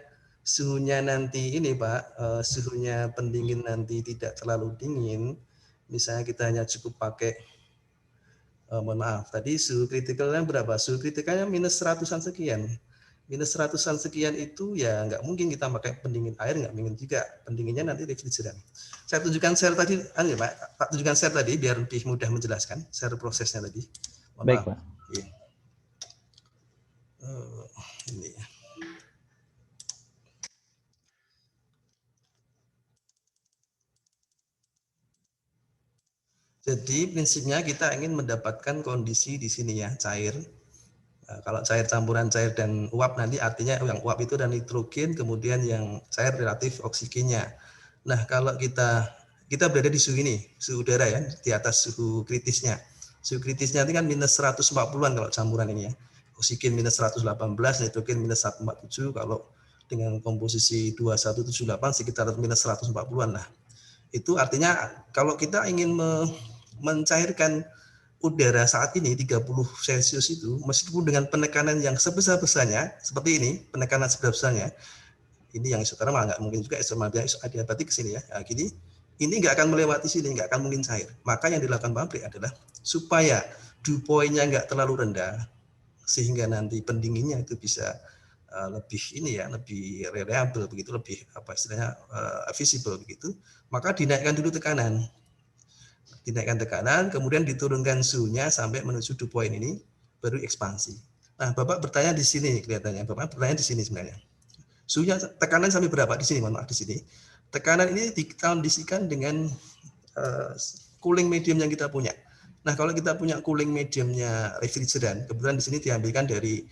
nanti ini Pak, suhunya pendingin nanti tidak terlalu dingin, misalnya kita hanya cukup pakai, mohon maaf, tadi suhu kritikalnya berapa? Suhu kritikalnya minus 100-an sekian. Minus 100-an sekian itu ya nggak mungkin kita pakai pendingin air, nggak mungkin juga. Pendinginnya nanti refrigeran. Saya tunjukkan share tadi, Pak tunjukkan share tadi biar lebih mudah menjelaskan share prosesnya tadi. Mohon baik maaf. Pak. Iya. Ini ya. Jadi prinsipnya kita ingin mendapatkan kondisi di sini ya, cair. Nah, kalau cair campuran cair dan uap nanti artinya yang uap itu dan nitrogen, kemudian yang cair relatif oksigennya. Nah kalau kita berada di suhu ini, suhu udara ya, di atas suhu kritisnya. Suhu kritisnya itu kan minus 140-an kalau campuran ini ya. Oksigen minus 118, nitrogen minus 147, kalau dengan komposisi 2178 sekitar minus 140-an lah. Itu artinya kalau kita ingin mencairkan udara saat ini 30 Celcius itu, meskipun dengan penekanan yang sebesar-besarnya, seperti ini, penekanan sebesar-besarnya, ini yang isotermal nggak mungkin juga, adiabatik ke sini ya, nah, gini, ini nggak akan melewati sini, nggak akan mungkin cair. Maka yang dilakukan pabrik adalah supaya dew point-nya nggak terlalu rendah, sehingga nanti pendinginnya itu bisa lebih ini ya, lebih reliable begitu, lebih apa istilahnya visible begitu, maka dinaikkan dulu tekanan. Dinaikkan tekanan, kemudian diturunkan suhunya sampai menuju dew point ini, baru ekspansi. Nah, Bapak bertanya di sini kelihatannya, Bapak bertanya di sini sebenarnya. Suhunya tekanan sampai berapa di sini? Mohon maaf di sini. Tekanan ini dikondisikan dengan cooling medium yang kita punya. Nah, kalau kita punya cooling mediumnya refrigeran, kebetulan di sini diambilkan dari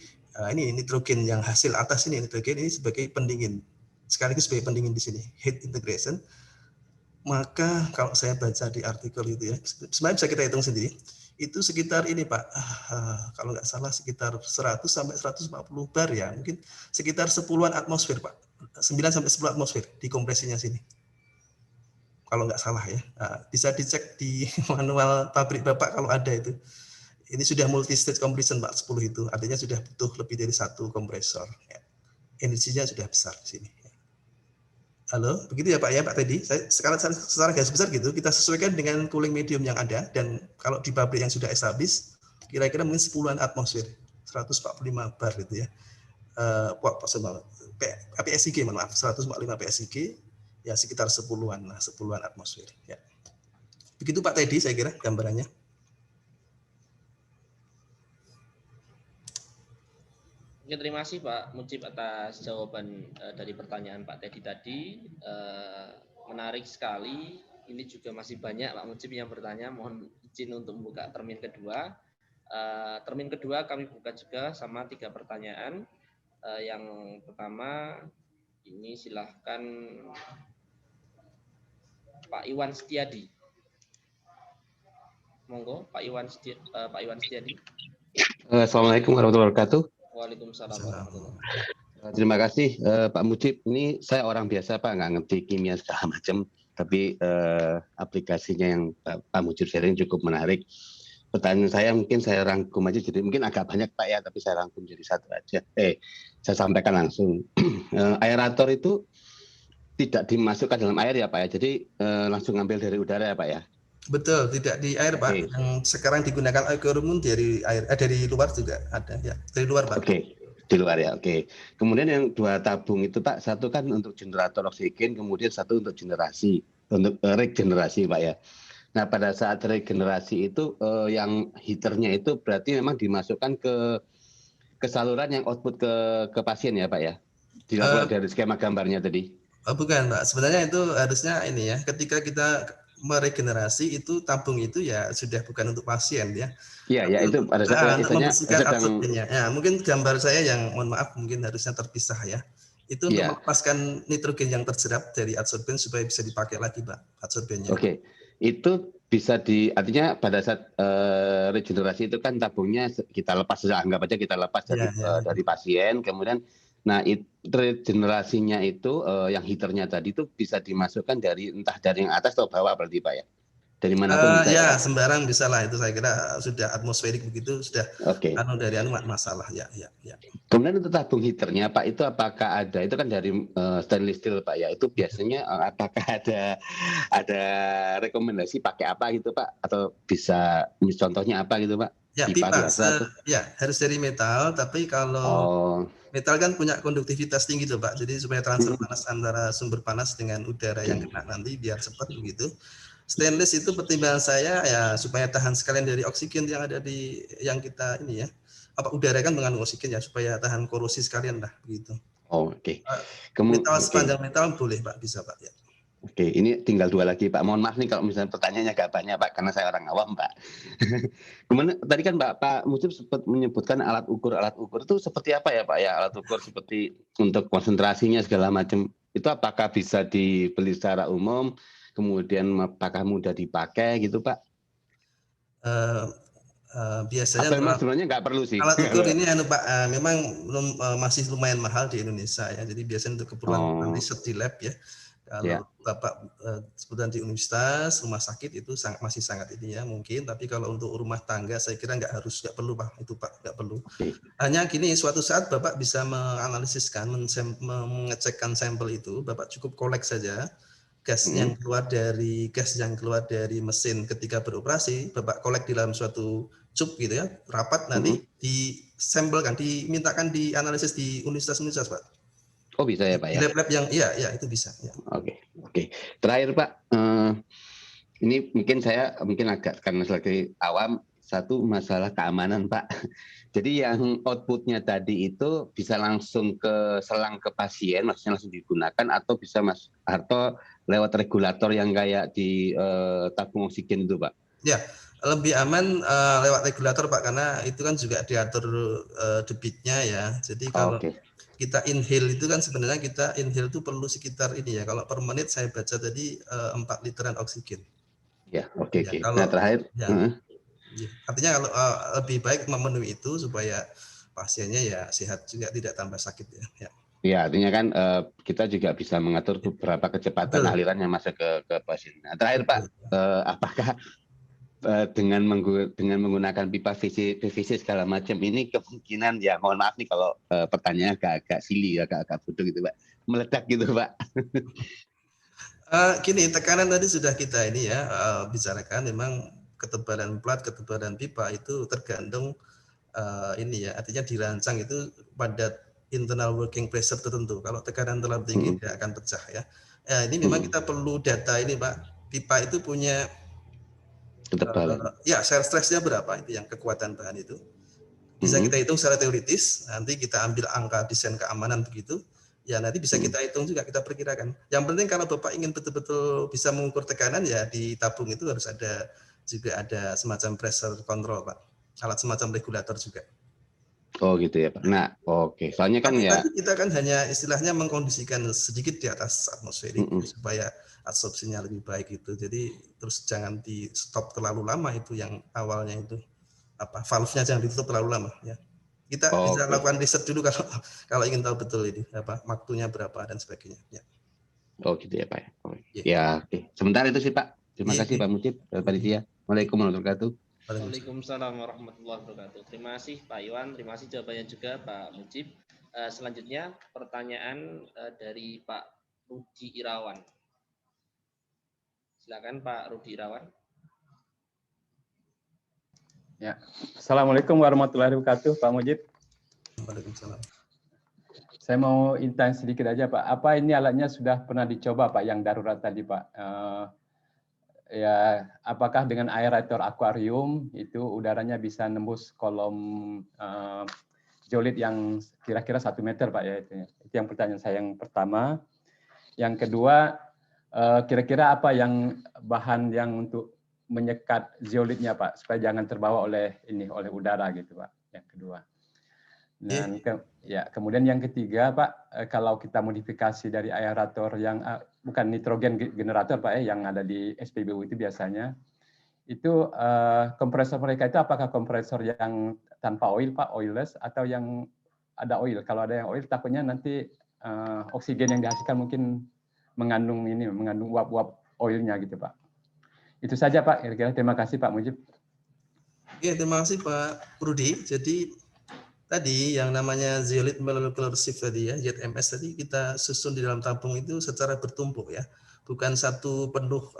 ini nitrogen yang hasil atas ini, nitrogen ini sebagai pendingin, sekaligus sebagai pendingin di sini, heat integration. Maka kalau saya baca di artikel itu ya, sebenarnya bisa kita hitung sendiri, itu sekitar ini Pak, kalau nggak salah sekitar 100 sampai 140 bar ya, mungkin sekitar 10-an atmosfer Pak, 9 sampai 10 atmosfer di kompresinya sini. Kalau nggak salah ya, bisa dicek di manual pabrik Bapak kalau ada itu. Ini sudah multi stage compression Pak, 10 itu, artinya sudah butuh lebih dari 1 kompresor. Ya. Energinya sudah besar di sini. Halo, begitu ya Pak ya, Pak Teddy. Secara garis besar gitu, kita sesuaikan dengan cooling medium yang ada, dan kalau di pabrik yang sudah established, kira-kira mungkin 10-an atmosfer, 145 bar gitu ya. PSIG, maaf, 145 PSIG, ya sekitar 10-an lah, 10-an atmosfer. Ya. Begitu Pak Teddy, saya kira gambarannya. Oke, terima kasih Pak Mujib atas jawaban dari pertanyaan Pak Teddy tadi. Menarik sekali. Ini juga masih banyak Pak Mujib yang bertanya. Mohon izin untuk membuka termin kedua. Termin kedua kami buka juga sama 3 pertanyaan. Yang pertama, ini silahkan Pak Iwan Setiadi. Monggo, Pak Iwan Setiadi. Assalamualaikum warahmatullahi wabarakatuh. Waalaikumsalam. Terima kasih Pak Mujib. Ini saya orang biasa Pak, nggak ngerti kimia segala macam, tapi aplikasinya yang Pak Mujib sharing cukup menarik. Pertanyaan saya mungkin saya rangkum aja, jadi mungkin agak banyak Pak ya, tapi saya rangkum jadi satu aja. Saya sampaikan langsung. Aerator itu tidak dimasukkan dalam air ya Pak ya, jadi langsung ngambil dari udara ya Pak ya. Betul, tidak di air Pak. Oke. Yang sekarang digunakan aquarium dari air, dari luar juga ada ya, dari luar Pak. Oke, di luar ya. Oke. Kemudian yang 2 tabung itu Pak, satu kan untuk generator oksigen, kemudian satu untuk generasi, untuk regenerasi Pak ya. Nah pada saat regenerasi itu yang heaternya itu berarti memang dimasukkan ke saluran yang output ke pasien ya Pak ya. Dilakukan dari skema gambarnya tadi. Bukan Pak, sebenarnya itu harusnya ini ya, ketika kita meregenerasi itu tabung itu ya sudah bukan untuk pasien ya. Iya, ya itu pada saat Untuk istilahnya membersihkan sedang adsorbennya. Ya, mungkin gambar saya yang mohon maaf mungkin harusnya terpisah ya. Itu untuk Iya. melepaskan nitrogen yang terserap dari adsorben supaya bisa dipakai lagi Pak adsorbennya. Oke, itu bisa artinya pada saat regenerasi itu kan tabungnya kita lepas, anggap aja kita lepas dari pasien, kemudian nah regenerasinya itu yang heaternya tadi itu bisa dimasukkan dari entah dari yang atas atau bawah berarti Pak ya, dari manapun bisa Ya ya. sembarang bisa lah, itu saya kira sudah atmosferik begitu sudah. Oke. Dari masalah ya. Kemudian untuk tabung heaternya Pak itu apakah ada, itu kan dari stainless steel Pak ya, itu biasanya apakah ada rekomendasi pakai apa gitu Pak, atau bisa contohnya apa gitu Pak? Ya pipa biasa ya harus dari metal, tapi kalau metal kan punya konduktivitas tinggi tuh Pak, jadi supaya transfer panas antara sumber panas dengan udara yang kena nanti biar cepat begitu. Stainless itu pertimbangan saya ya supaya tahan sekalian dari oksigen yang ada di yang kita ini ya, udara kan mengandung oksigen ya, supaya tahan korosi sekalian lah begitu. Oke. Metal sepanjang metal boleh Pak, bisa Pak ya. Oke, ini tinggal 2 lagi Pak. Mohon maaf nih kalau misalnya pertanyaannya agak banyak Pak, karena saya orang awam Pak. Kemudian tadi kan Pak Mujib sempat menyebutkan alat ukur itu seperti apa ya Pak ya? Alat ukur seperti untuk konsentrasinya segala macam. Itu apakah bisa dibeli secara umum? Kemudian apakah mudah dipakai gitu Pak? Biasanya memang sebenarnya nggak perlu sih. Alat ukur ini Pak, memang masih lumayan mahal di Indonesia ya. Jadi biasanya untuk keperluan riset di lab ya. Kalau Bapak sebutan di universitas, rumah sakit itu masih sangat ini ya mungkin. Tapi kalau untuk rumah tangga saya kira nggak perlu Pak, itu Pak nggak perlu. Hanya gini, suatu saat Bapak bisa menganalisiskan, mengecekkan sampel itu, Bapak cukup kolek saja gas yang keluar dari mesin ketika beroperasi, Bapak kolek di dalam suatu cup gitu ya, rapat nanti disampelkan, dimintakan dianalisis di universitas Pak. Oh bisa ya Pak ya? Di lab-lab yang iya itu bisa. Ya. Oke. Terakhir Pak, ini mungkin agak karena sebagai awam, satu masalah keamanan Pak. Jadi yang outputnya tadi itu bisa langsung ke selang ke pasien, maksudnya langsung digunakan, atau bisa atau lewat regulator yang kayak di tabung oksigen itu Pak? Ya, lebih aman lewat regulator Pak, karena itu kan juga diatur debitnya ya. Jadi kalau kita inhale itu kan sebenarnya kita inhale itu perlu sekitar ini ya, kalau per menit saya baca tadi 4 literan oksigen. Ya, oke. Nah terakhir. Artinya kalau lebih baik memenuhi itu supaya pasiennya ya sehat juga, tidak tambah sakit ya. Ya, artinya kan kita juga bisa mengatur beberapa kecepatan aliran yang masuk ke pasien. Nah, terakhir Pak, apakah dengan menggunakan pipa PVC segala macam ini kemungkinan, ya mohon maaf nih kalau pertanyaannya agak silly, agak bodoh gitu Pak, meledak gitu Pak? Gini, tekanan tadi sudah kita ini ya bicarakan, memang ketebalan plat, ketebalan pipa itu tergantung ini ya, artinya dirancang itu pada internal working pressure tertentu. Kalau tekanan terlalu tinggi dia akan pecah ya. Ini memang kita perlu data ini Pak. Pipa itu punya ketebalan. Ya, shear stress-nya berapa, itu yang kekuatan bahan itu. Bisa kita hitung secara teoritis, nanti kita ambil angka desain keamanan begitu. Ya nanti bisa kita hitung juga, kita perkirakan. Yang penting kalau Bapak ingin betul-betul bisa mengukur tekanan, ya di tabung itu harus ada semacam pressure control Pak. Alat semacam regulator juga. Oh gitu ya Pak. Nah, oke. Soalnya kan kita kan hanya istilahnya mengkondisikan sedikit di atas atmosferik supaya absorpsinya lebih baik itu. Jadi terus jangan di stop terlalu lama, itu yang awalnya itu valve-nya jangan ditutup terlalu lama ya. Kita bisa lakukan riset dulu kalau ingin tahu betul ini waktunya berapa dan sebagainya ya. Oh gitu ya Pak. Ya, oke. Sebentar itu sih Pak. Terima kasih Pak Mujib, panitia. Waalaikumsalam warahmatullahi wabarakatuh. Waalaikumsalam warahmatullahi wabarakatuh. Terima kasih Pak Iwan, terima kasih jawabannya juga Pak Mujib. Selanjutnya pertanyaan dari Pak Rudi Irawan. Silakan Pak Rudi Irawan. Ya. Assalamualaikum warahmatullahi wabarakatuh, Pak Mujib. Waalaikumsalam. Saya mau intanya sedikit aja, Pak. Apa ini alatnya sudah pernah dicoba, Pak, yang darurat tadi, Pak? Ya, apakah dengan aerator akuarium itu udaranya bisa nembus kolom zeolit yang kira-kira 1 meter, Pak, ya? Itu yang pertanyaan saya yang pertama. Yang kedua, kira-kira apa yang bahan yang untuk menyekat zeolitnya, Pak, supaya jangan terbawa oleh udara gitu, Pak. Yang kedua. Dan kemudian yang ketiga, Pak, kalau kita modifikasi dari aerator yang bukan nitrogen generator, Pak, yang ada di SPBU itu biasanya, itu kompresor mereka itu apakah kompresor yang tanpa oil, Pak, oilless, atau yang ada oil? Kalau ada yang oil, takutnya nanti oksigen yang dihasilkan mungkin mengandung uap-uap oilnya gitu, Pak. Itu saja, Pak. Kira-kira terima kasih, Pak Mujib. Oke, terima kasih Pak Rudi. Jadi tadi yang namanya zeolite molecular sieve tadi ya, ZMS tadi kita susun di dalam tabung itu secara bertumpuk ya. Bukan satu penuh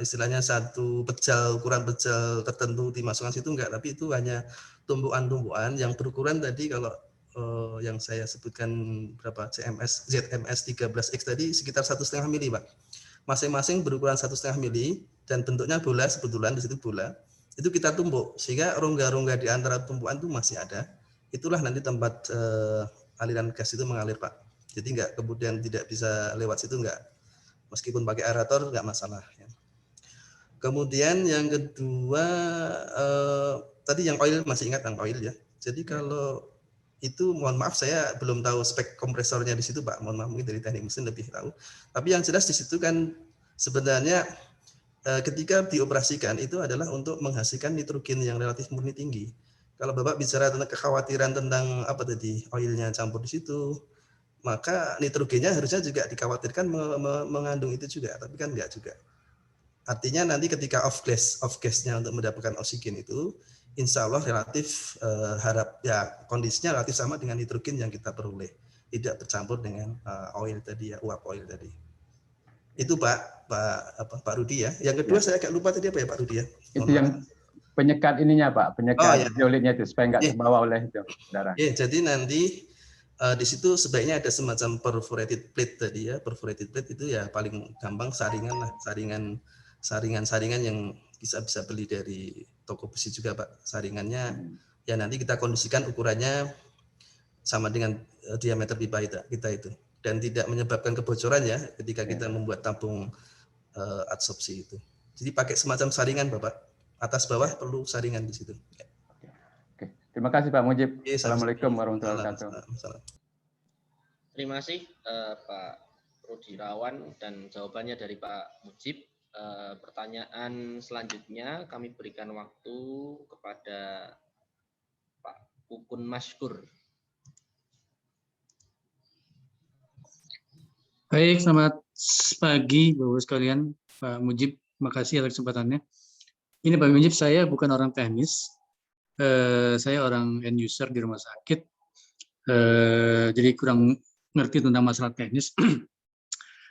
istilahnya satu pejal, ukuran pejal tertentu dimasukkan situ enggak, tapi itu hanya tumpukan-tumpukan yang berukuran tadi kalau yang saya sebutkan berapa ZMS 13X tadi sekitar 1,5 mili, Pak. Masing-masing berukuran 1,5 mili dan bentuknya bola, sebetulnya di situ bola. Itu kita tumpuk sehingga rongga-rongga di antara tumpukan itu masih ada. Itulah nanti tempat aliran gas itu mengalir, Pak. Jadi enggak kemudian tidak bisa lewat situ, enggak. Meskipun pakai aerator enggak masalah. Ya. Kemudian yang kedua tadi yang oil, masih ingat yang oil ya. Jadi kalau itu mohon maaf saya belum tahu spek kompresornya di situ, Pak. Mohon maaf, mungkin dari teknik mesin lebih tahu. Tapi yang jelas di situ kan sebenarnya ketika dioperasikan itu adalah untuk menghasilkan nitrogen yang relatif murni tinggi. Kalau Bapak bicara tentang kekhawatiran tentang apa tadi oilnya campur di situ, maka nitrogennya harusnya juga dikhawatirkan mengandung itu juga, tapi kan enggak juga. Artinya nanti ketika off gas-nya untuk mendapatkan oksigen itu, insya Allah relatif kondisinya relatif sama dengan nitrogen yang kita peroleh, tidak bercampur dengan oil tadi ya, uap oil tadi. Itu Pak Rudi ya. Yang kedua saya agak lupa tadi apa ya Pak Rudi ya. Itu yang penyekat ininya, Pak, penyekat zeolitnya itu supaya nggak terbawa oleh itu udara. Jadi nanti di situ sebaiknya ada semacam perforated plate tadi ya. Perforated plate itu ya paling gampang saringan lah, saringan yang bisa beli dari toko besi juga, Pak. Saringannya ya nanti kita kondisikan ukurannya sama dengan diameter pipa kita itu, dan tidak menyebabkan kebocoran ya ketika kita membuat tabung adsorpsi itu. Jadi pakai semacam saringan, Bapak. Atas bawah perlu saringan di situ. Ya. Oke. Terima kasih Pak Mujib. Assalamualaikum warahmatullahi wabarakatuh. Terima kasih Pak Rudi Rawan dan jawabannya dari Pak Mujib. Pertanyaan selanjutnya kami berikan waktu kepada Pak Ukun Maskur. Baik, selamat pagi Bapak sekalian. Pak Mujib, terima kasih atas kesempatannya. Ini Pak Mujib, saya bukan orang teknis, saya orang end user di rumah sakit, jadi kurang ngerti tentang masalah teknis.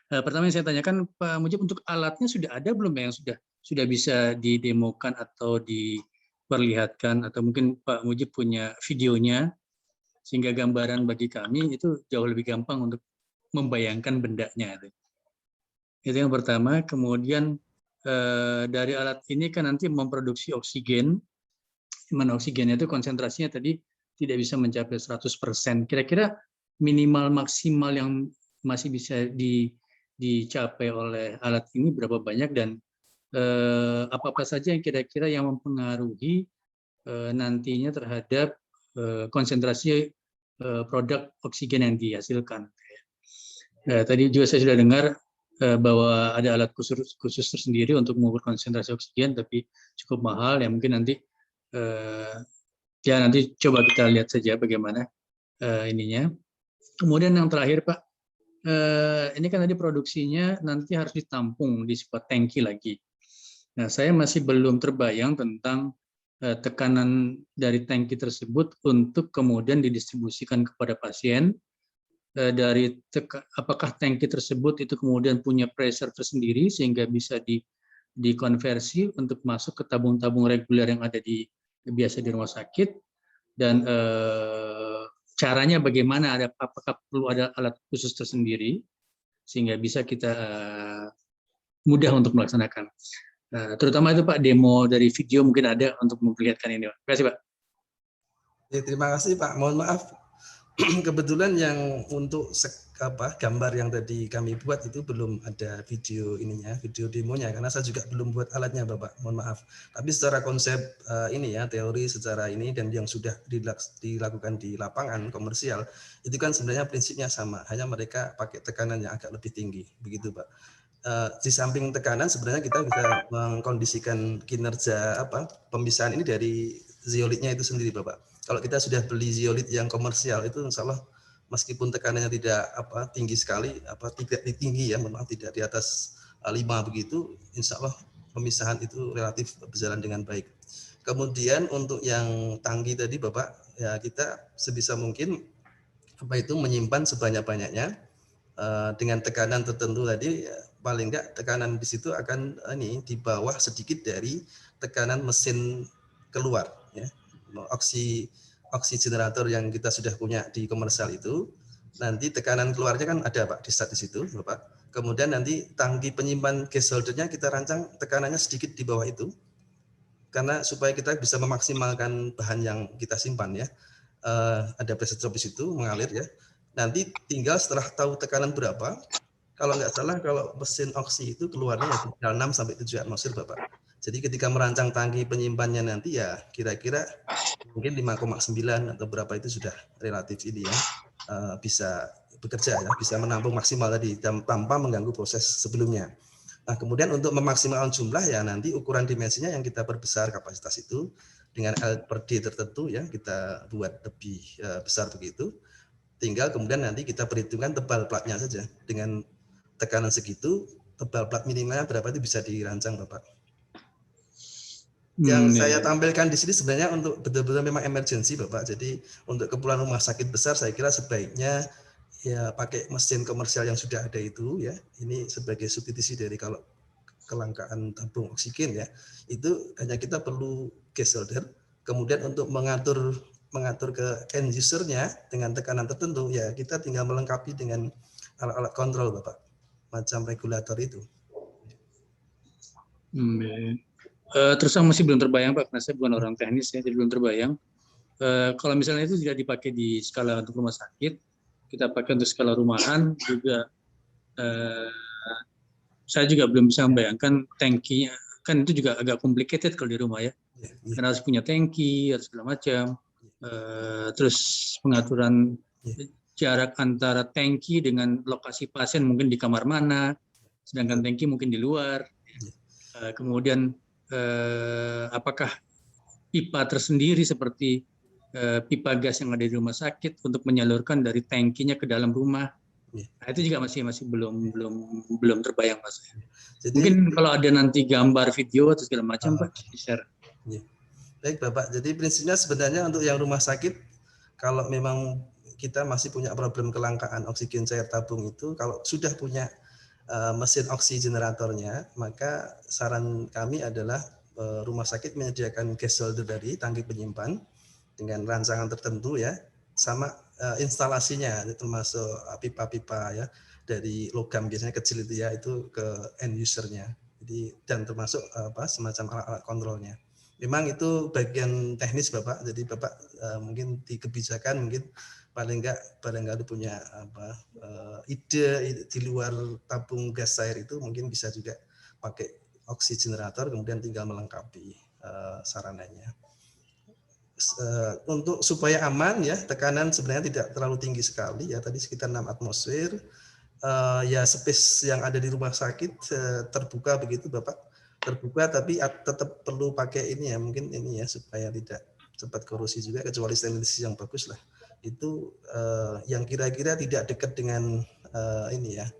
Pertama yang saya tanyakan, Pak Mujib, untuk alatnya sudah ada belum yang sudah bisa didemokan atau diperlihatkan, atau mungkin Pak Mujib punya videonya sehingga gambaran bagi kami itu jauh lebih gampang untuk membayangkan bendanya. Itu yang pertama. Kemudian dari alat ini kan nanti memproduksi oksigen, dimana oksigennya itu konsentrasinya tadi tidak bisa mencapai 100%. Kira-kira minimal maksimal yang masih bisa dicapai oleh alat ini berapa banyak, dan apa-apa saja yang kira-kira yang mempengaruhi nantinya terhadap konsentrasi produk oksigen yang dihasilkan. Tadi juga saya sudah dengar bahwa ada alat khusus tersendiri untuk mengukur konsentrasi oksigen, tapi cukup mahal, ya mungkin nanti nanti coba kita lihat saja bagaimana ininya. Kemudian yang terakhir Pak, ini kan tadi produksinya nanti harus ditampung di sebuah tangki lagi. Nah, saya masih belum terbayang tentang tekanan dari tangki tersebut untuk kemudian didistribusikan kepada pasien. Apakah tangki tersebut itu kemudian punya pressure tersendiri sehingga bisa dikonversi untuk masuk ke tabung-tabung reguler yang ada di biasa di rumah sakit, dan caranya bagaimana, apakah perlu ada alat khusus tersendiri sehingga bisa kita mudah untuk melaksanakan. Terutama itu Pak, demo dari video mungkin ada untuk memperlihatkan ini Pak. Terima kasih Pak. Ya, terima kasih Pak. Mohon maaf, kebetulan yang untuk gambar yang tadi kami buat itu belum ada video ininya, video demonya, karena saya juga belum buat alatnya Bapak. Mohon maaf. Tapi secara konsep ini ya, teori secara ini dan yang sudah dilakukan di lapangan komersial itu kan sebenarnya prinsipnya sama, hanya mereka pakai tekanan yang agak lebih tinggi, begitu Pak. Di samping tekanan sebenarnya kita bisa mengkondisikan kinerja pemisahan ini dari zeolitnya itu sendiri Bapak. Kalau kita sudah beli zeolit yang komersial itu insya Allah meskipun tekanannya tidak tinggi sekali, tidak tinggi ya, memang tidak di atas 5 begitu, insya Allah pemisahan itu relatif berjalan dengan baik. Kemudian untuk yang tangki tadi Bapak, ya kita sebisa mungkin menyimpan sebanyak-banyaknya dengan tekanan tertentu tadi, paling enggak tekanan di situ akan di bawah sedikit dari tekanan mesin keluar ya. Oksi generator yang kita sudah punya di komersial itu, nanti tekanan keluarnya kan ada Pak di start di situ Bapak. Kemudian nanti tangki penyimpan gas holdernya kita rancang tekanannya sedikit di bawah itu, karena supaya kita bisa memaksimalkan bahan yang kita simpan ya. Ada pressure drop di situ mengalir ya. Nanti tinggal setelah tahu tekanan berapa, kalau nggak salah kalau mesin oksi itu keluarnya ya 6 sampai 7 atmosfer Bapak. Jadi ketika merancang tangki penyimpannya nanti ya kira-kira mungkin 5,9 atau berapa itu sudah relatif ini ya, bisa bekerja ya, bisa menampung maksimal tadi tanpa mengganggu proses sebelumnya. Nah kemudian untuk memaksimalkan jumlah ya nanti ukuran dimensinya yang kita perbesar kapasitas itu dengan L per D tertentu ya, kita buat lebih besar begitu. Tinggal kemudian nanti kita perhitungkan tebal platnya saja. Dengan tekanan segitu, tebal plat minimalnya berapa itu bisa dirancang Bapak. Yang saya tampilkan di sini sebenarnya untuk betul-betul memang emergensi Bapak. Jadi untuk keperluan rumah sakit besar saya kira sebaiknya ya pakai mesin komersial yang sudah ada itu ya. Ini sebagai substitusi dari kalau kelangkaan tabung oksigen ya. Itu hanya kita perlu gas holder. Kemudian untuk mengatur ke end usernya dengan tekanan tertentu ya kita tinggal melengkapi dengan alat-alat kontrol Bapak, macam regulator itu. Terus terang masih belum terbayang Pak, karena saya bukan orang teknis ya, jadi belum terbayang. Kalau misalnya itu tidak dipakai di skala untuk rumah sakit, kita pakai untuk skala rumahan juga. Saya juga belum bisa membayangkan tangkinya, kan itu juga agak complicated kalau di rumah ya, karena harus punya tangki, harus segala macam. Terus pengaturan jarak antara tangki dengan lokasi pasien mungkin di kamar mana, sedangkan tangki mungkin di luar. Kemudian apakah pipa tersendiri seperti pipa gas yang ada di rumah sakit untuk menyalurkan dari tangkinya ke dalam rumah. Nah, itu juga masih belum terbayang Mas. Jadi, mungkin kalau ada nanti gambar video atau segala macam Pak share. Baik Bapak, jadi prinsipnya sebenarnya untuk yang rumah sakit, kalau memang kita masih punya problem kelangkaan oksigen cair tabung itu, kalau sudah punya mesin oksi generatornya, maka saran kami adalah rumah sakit menyediakan gas holder dari tangki penyimpan dengan rancangan tertentu ya, sama instalasinya termasuk pipa-pipa ya dari logam biasanya kecil itu ya, itu ke end usernya. Jadi dan termasuk semacam alat-alat kontrolnya. Memang itu bagian teknis Bapak, jadi Bapak mungkin di kebijakan mungkin paling enggak barangkali punya ide di luar tabung gas cair itu mungkin bisa juga pakai oksi generator kemudian tinggal melengkapi sarananya. Untuk supaya aman ya, tekanan sebenarnya tidak terlalu tinggi sekali ya, tadi sekitar 6 atmosfer. Ya space yang ada di rumah sakit terbuka begitu Bapak. Terbuka tapi tetap perlu pakai ini ya, mungkin ini ya supaya tidak cepat korosi juga, kecuali sterilisasi yang bagus lah. Itu yang kira-kira tidak dekat dengan ini ya,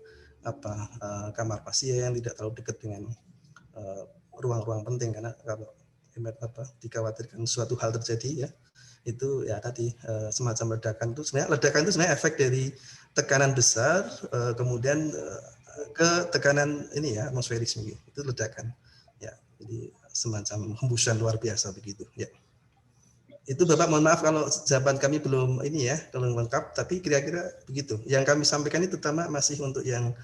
kamar pasien, tidak terlalu dekat dengan ruang-ruang penting, karena kalau dikhawatirkan suatu hal terjadi ya, itu ya tadi semacam ledakan itu sebenarnya efek dari tekanan besar kemudian ke tekanan ini ya atmosferik itu ledakan ya, jadi semacam hembusan luar biasa begitu ya. Itu Bapak mohon maaf kalau jawaban kami belum ini ya, belum lengkap, tapi kira-kira begitu. Yang kami sampaikan itu terutama masih untuk yang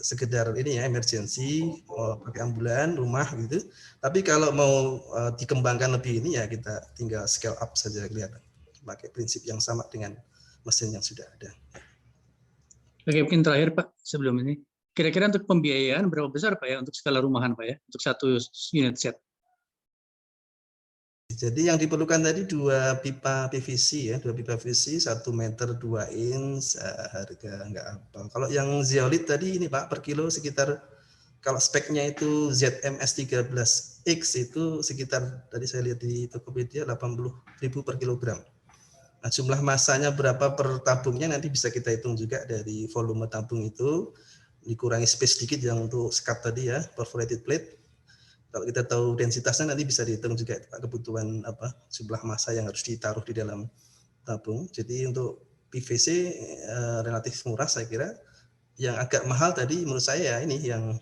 sekedar ini ya, emergency, pakai ambulan, rumah gitu. Tapi kalau mau dikembangkan lebih ini ya kita tinggal scale up saja kelihatan. Pakai prinsip yang sama dengan mesin yang sudah ada. Oke, mungkin terakhir Pak sebelum ini. Kira-kira untuk pembiayaan berapa besar Pak ya untuk skala rumahan Pak ya, untuk satu unit set? Jadi yang diperlukan tadi 2 pipa PVC ya, 2 pipa PVC 1 meter 2 inch, harga enggak apa. Kalau yang zeolit tadi ini Pak per kilo sekitar, kalau speknya itu ZMS 13X itu sekitar tadi saya lihat di Tokopedia 80.000 per kilogram. Nah, jumlah masanya berapa per tabungnya nanti bisa kita hitung juga dari volume tabung itu, dikurangi space sedikit yang untuk sekat tadi ya, perforated plate. Kalau kita tahu densitasnya nanti bisa dihitung juga kebutuhan jumlah massa yang harus ditaruh di dalam tabung. Jadi untuk PVC relatif murah saya kira. Yang agak mahal tadi menurut saya ini yang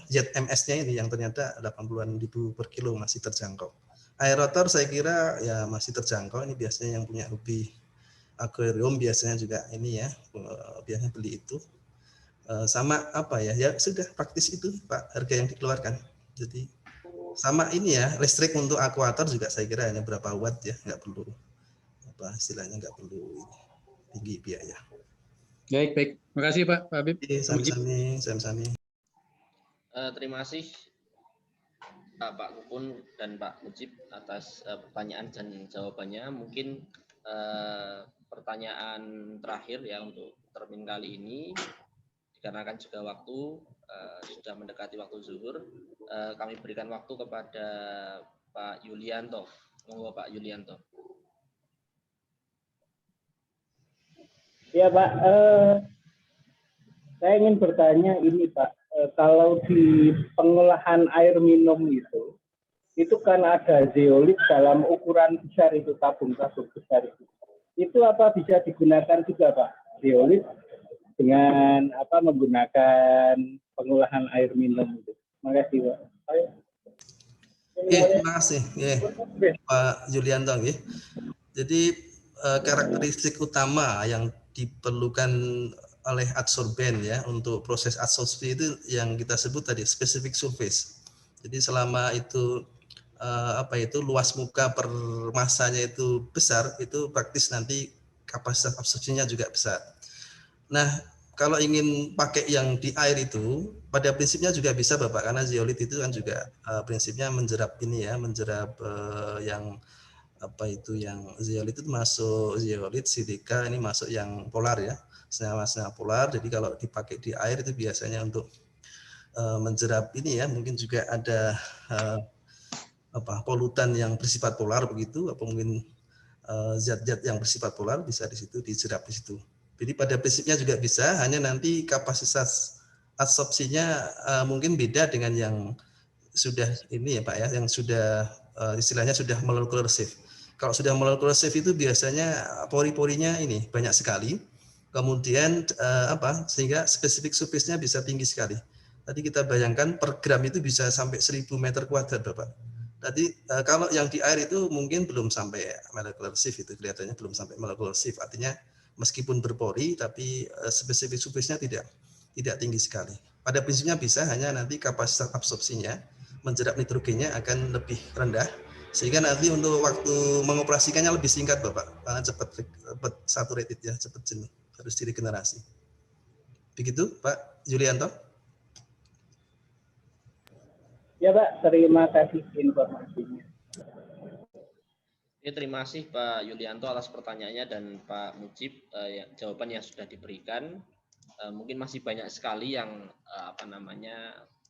ZMS-nya ini yang ternyata 80-an ribu per kilo masih terjangkau. Aerator saya kira ya masih terjangkau, ini biasanya yang punya hobi akuarium biasanya juga ini ya, biasanya beli itu. Sama ya sudah praktis itu Pak harga yang dikeluarkan. Jadi sama ini ya, listrik untuk akuator juga saya kira hanya berapa watt ya, nggak perlu istilahnya nggak perlu tinggi biaya. Baik. Makasih Pak Habib. Sami-sami. Terima kasih Pak Kupun dan Pak Mujib atas pertanyaan dan jawabannya. Mungkin pertanyaan terakhir ya untuk termin kali ini, dikarenakan juga waktu sudah mendekati waktu zuhur, kami berikan waktu kepada Pak Yulianto. Monggo Pak Yulianto. Ya Pak, saya ingin bertanya ini Pak, kalau di pengolahan air minum itu kan ada zeolit dalam ukuran besar itu, tabung-tabung besar itu apa bisa digunakan juga Pak, zeolit dengan menggunakan pengolahan air minum itu. Terima kasih Pak. Terima kasih Pak Yulianto. Jadi karakteristik utama yang diperlukan oleh adsorben ya untuk proses adsorpsi itu yang kita sebut tadi specific surface. Jadi selama itu luas muka per masanya itu besar, itu praktis nanti kapasitas absorpsinya juga besar. Nah, kalau ingin pakai yang di air itu, pada prinsipnya juga bisa Bapak, karena zeolit itu kan juga prinsipnya menjerap ini ya, menjerap yang yang zeolit itu masuk zeolit, silika ini masuk yang polar ya, senyawa-senyawa polar. Jadi kalau dipakai di air itu biasanya untuk menjerap ini ya, mungkin juga ada polutan yang bersifat polar begitu, atau mungkin zat-zat yang bersifat polar bisa di situ dijerap di situ. Jadi pada prinsipnya juga bisa, hanya nanti kapasitas absorpsinya mungkin beda dengan yang sudah ini ya Pak ya, yang sudah istilahnya sudah molekular-safe. Kalau sudah molekular-safe itu biasanya pori-porinya ini banyak sekali, kemudian sehingga spesifik surface-nya bisa tinggi sekali. Tadi kita bayangkan per gram itu bisa sampai 1000 meter kuadrat Bapak. Tadi kalau yang di air itu mungkin belum sampai molekular-safe, itu kelihatannya belum sampai molekular-safe, artinya meskipun berpori tapi spesifik surface-nya tidak tinggi sekali. Pada prinsipnya bisa, hanya nanti kapasitas absorpsinya menjerap nitrogennya akan lebih rendah, sehingga nanti untuk waktu mengoperasikannya lebih singkat Bapak, karena cepat saturated ya, cepat jenuh, harus diregenerasi. Begitu Pak Yulianto. Ya Pak, terima kasih informasinya. Terima kasih Pak Yulianto atas pertanyaannya dan Pak Mujib jawaban yang sudah diberikan. Mungkin masih banyak sekali yang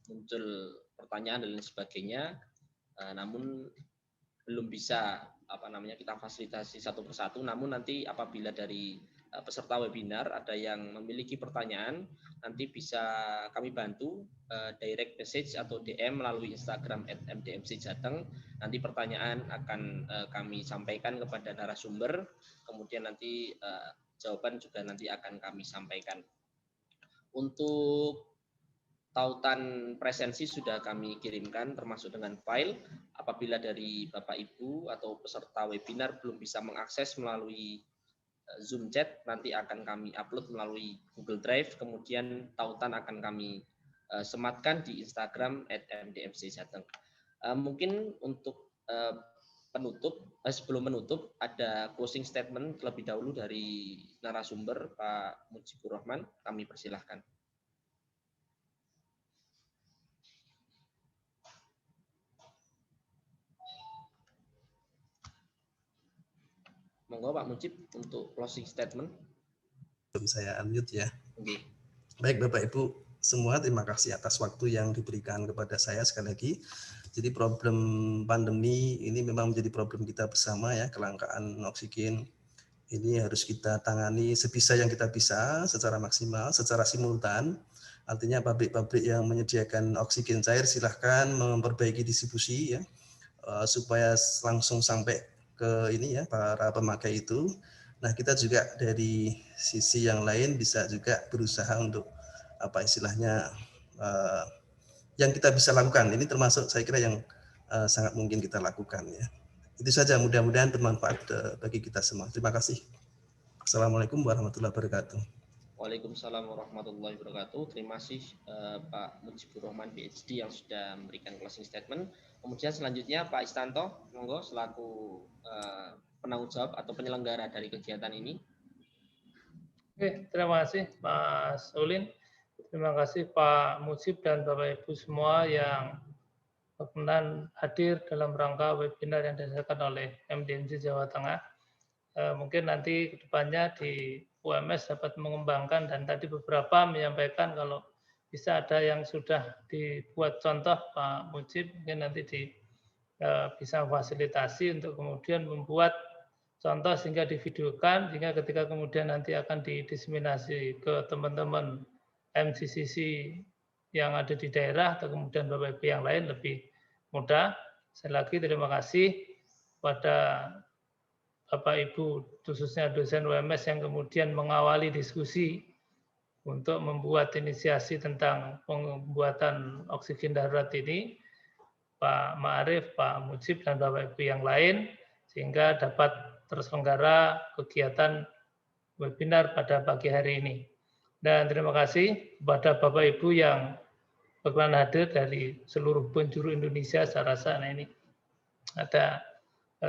muncul pertanyaan dan lain sebagainya, namun belum bisa kita fasilitasi satu persatu. Namun nanti apabila dari peserta webinar ada yang memiliki pertanyaan, nanti bisa kami bantu direct message atau DM melalui Instagram @mdmcjateng. Nanti pertanyaan akan kami sampaikan kepada narasumber, kemudian nanti jawaban juga nanti akan kami sampaikan. Untuk tautan presensi sudah kami kirimkan termasuk dengan file. Apabila dari Bapak Ibu atau peserta webinar belum bisa mengakses melalui Zoom chat, nanti akan kami upload melalui Google Drive, kemudian tautan akan kami sematkan di Instagram @mdmc_jateng. Mungkin untuk penutup, sebelum menutup ada closing statement terlebih dahulu dari narasumber Pak Mujibur Rahman, kami persilahkan. Monggo Pak Mujib untuk closing statement. Belum saya unmute ya. Okay. Baik Bapak Ibu semua, terima kasih atas waktu yang diberikan kepada saya sekali lagi. Jadi problem pandemi ini memang menjadi problem kita bersama ya, kelangkaan oksigen. Ini harus kita tangani sebisa yang kita bisa, secara maksimal, secara simultan. Artinya pabrik-pabrik yang menyediakan oksigen cair silahkan memperbaiki distribusi ya, supaya langsung sampai ke ini ya para pemakai itu. Nah kita juga dari sisi yang lain bisa juga berusaha untuk apa istilahnya yang kita bisa lakukan. Ini termasuk saya kira yang sangat mungkin kita lakukan ya. Itu saja, mudah-mudahan bermanfaat bagi kita semua. Terima kasih. Assalamualaikum warahmatullahi wabarakatuh. Waalaikumsalam warahmatullahi wabarakatuh. Terima kasih Pak Mujibur Rahman PhD yang sudah memberikan closing statement. Kemudian selanjutnya Pak Istanto, monggo selaku penanggung jawab atau penyelenggara dari kegiatan ini. Oke, terima kasih Mas Ulin. Terima kasih Pak Mujib dan Bapak Ibu semua yang berkenan hadir dalam rangka webinar yang diselenggarakan oleh MDMC Jawa Tengah. Mungkin nanti kedepannya di UMS dapat mengembangkan, dan tadi beberapa menyampaikan kalau bisa ada yang sudah dibuat contoh Pak Mujib, mungkin nanti bisa fasilitasi untuk kemudian membuat contoh sehingga divideokan, sehingga ketika kemudian nanti akan didiseminasi ke teman-teman MCCC yang ada di daerah atau kemudian Bapak Ibu yang lain lebih mudah. Sekali lagi terima kasih pada Bapak Ibu khususnya dosen UMS yang kemudian mengawali diskusi untuk membuat inisiasi tentang pembuatan oksigen darurat ini, Pak Ma'arif, Pak Mujib, dan Bapak Ibu yang lain, sehingga dapat terselenggara kegiatan webinar pada pagi hari ini. Dan terima kasih kepada Bapak Ibu yang berkenan hadir dari seluruh penjuru Indonesia. Saya rasa nah ini ada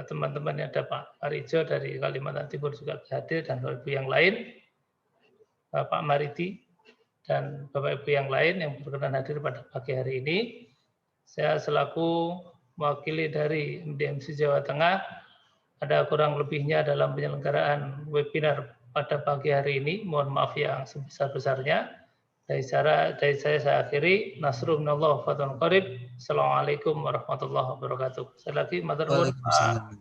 teman-teman yang ada Pak Arijo dari Kalimantan Timur juga hadir, dan Bapak Ibu yang lain, Pak Mariti, dan Bapak Ibu yang lain yang berkenan hadir pada pagi hari ini. Saya selaku mewakili dari MDMC Jawa Tengah, ada kurang lebihnya dalam penyelenggaraan webinar pada pagi hari ini. Mohon maaf yang sebesar-besarnya. Dari saya akhiri. Nasrun minallah wa fatun qarib. Assalamualaikum warahmatullahi wabarakatuh. Sekali lagi matur nuwun Pak.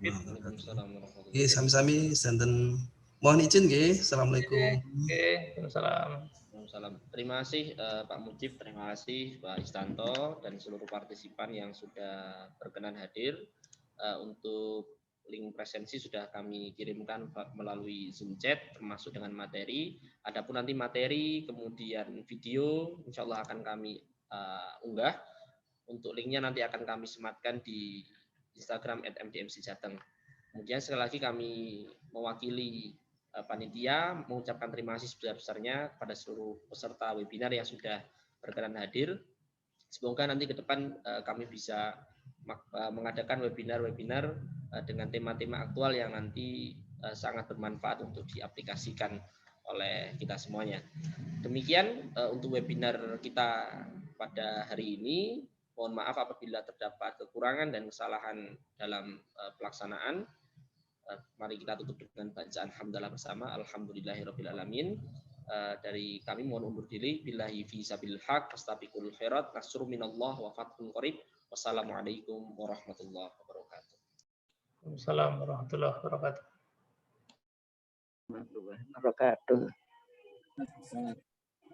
Nggih, sami-sami santen mohon izin nggih. Assalamualaikum. Oke, waalaikumsalam. Terima kasih Pak Mujib, terima kasih Pak Istanto dan seluruh partisipan yang sudah berkenan hadir. Untuk link presensi sudah kami kirimkan melalui Zoom chat termasuk dengan materi. Adapun nanti materi kemudian video insya Allah akan kami unggah. Untuk linknya nanti akan kami sematkan di Instagram @mdmc_jateng. Kemudian sekali lagi kami mewakili panitia mengucapkan terima kasih sebesar-besarnya kepada seluruh peserta webinar yang sudah berkenan hadir. Semoga nanti ke depan kami bisa mengadakan webinar-webinar dengan tema-tema aktual yang nanti sangat bermanfaat untuk diaplikasikan oleh kita semuanya. Demikian untuk webinar kita pada hari ini. Mohon maaf apabila terdapat kekurangan dan kesalahan dalam pelaksanaan. Mari kita tutup dengan bacaan hamdalah bersama. Alhamdulillahirabbil alamin. Dari kami mohon undur diri. Billahi fi sabilil haq, fastabiqul khairat, nasrun minallah wa fathun qarib. Wassalamualaikum warahmatullahi wabarakatuh. Waalaikumsalam warahmatullahi wabarakatuh.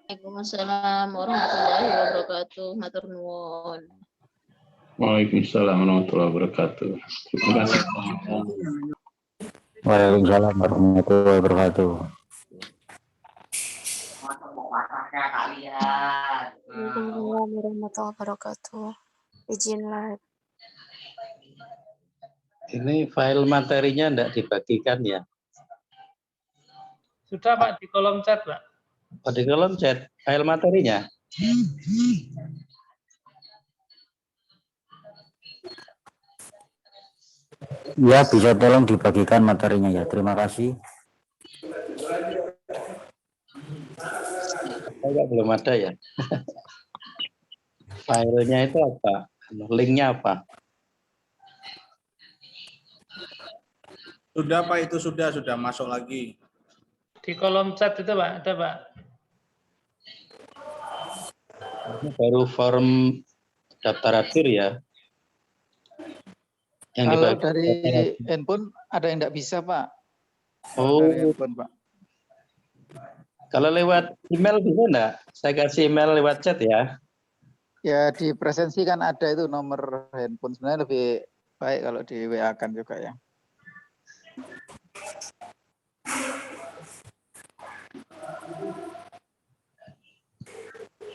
Waalaikumsalam warahmatullahi wabarakatuh. Matur nuwun. Waalaikumsalam warahmatullahi wabarakatuh. Terima kasih. Waalaikumsalam warahmatullahi wabarakatuh. Waalaikumsalam warahmatullahi wabarakatuh. Izin live. Ini file materinya enggak dibagikan ya? Sudah Pak, di kolom chat Pak. Oh, di kolom chat, file materinya? Ya, bisa tolong dibagikan materinya ya. Terima kasih. Saya belum ada ya. Filenya itu apa? Linknya apa? Sudah Pak, itu sudah masuk lagi. Di kolom chat itu Pak, ada Pak. Ini baru form daftar hadir ya. Yang Kalau dibagi dari handphone ada yang tidak bisa Pak. Oh, Dari handphone Pak. kalau lewat email bisa enggak? Saya kasih email lewat chat ya. Ya di presensi kan ada itu nomor handphone, sebenarnya lebih baik kalau di WA kan juga ya.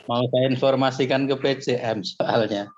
Mau saya informasikan ke PCM soalnya.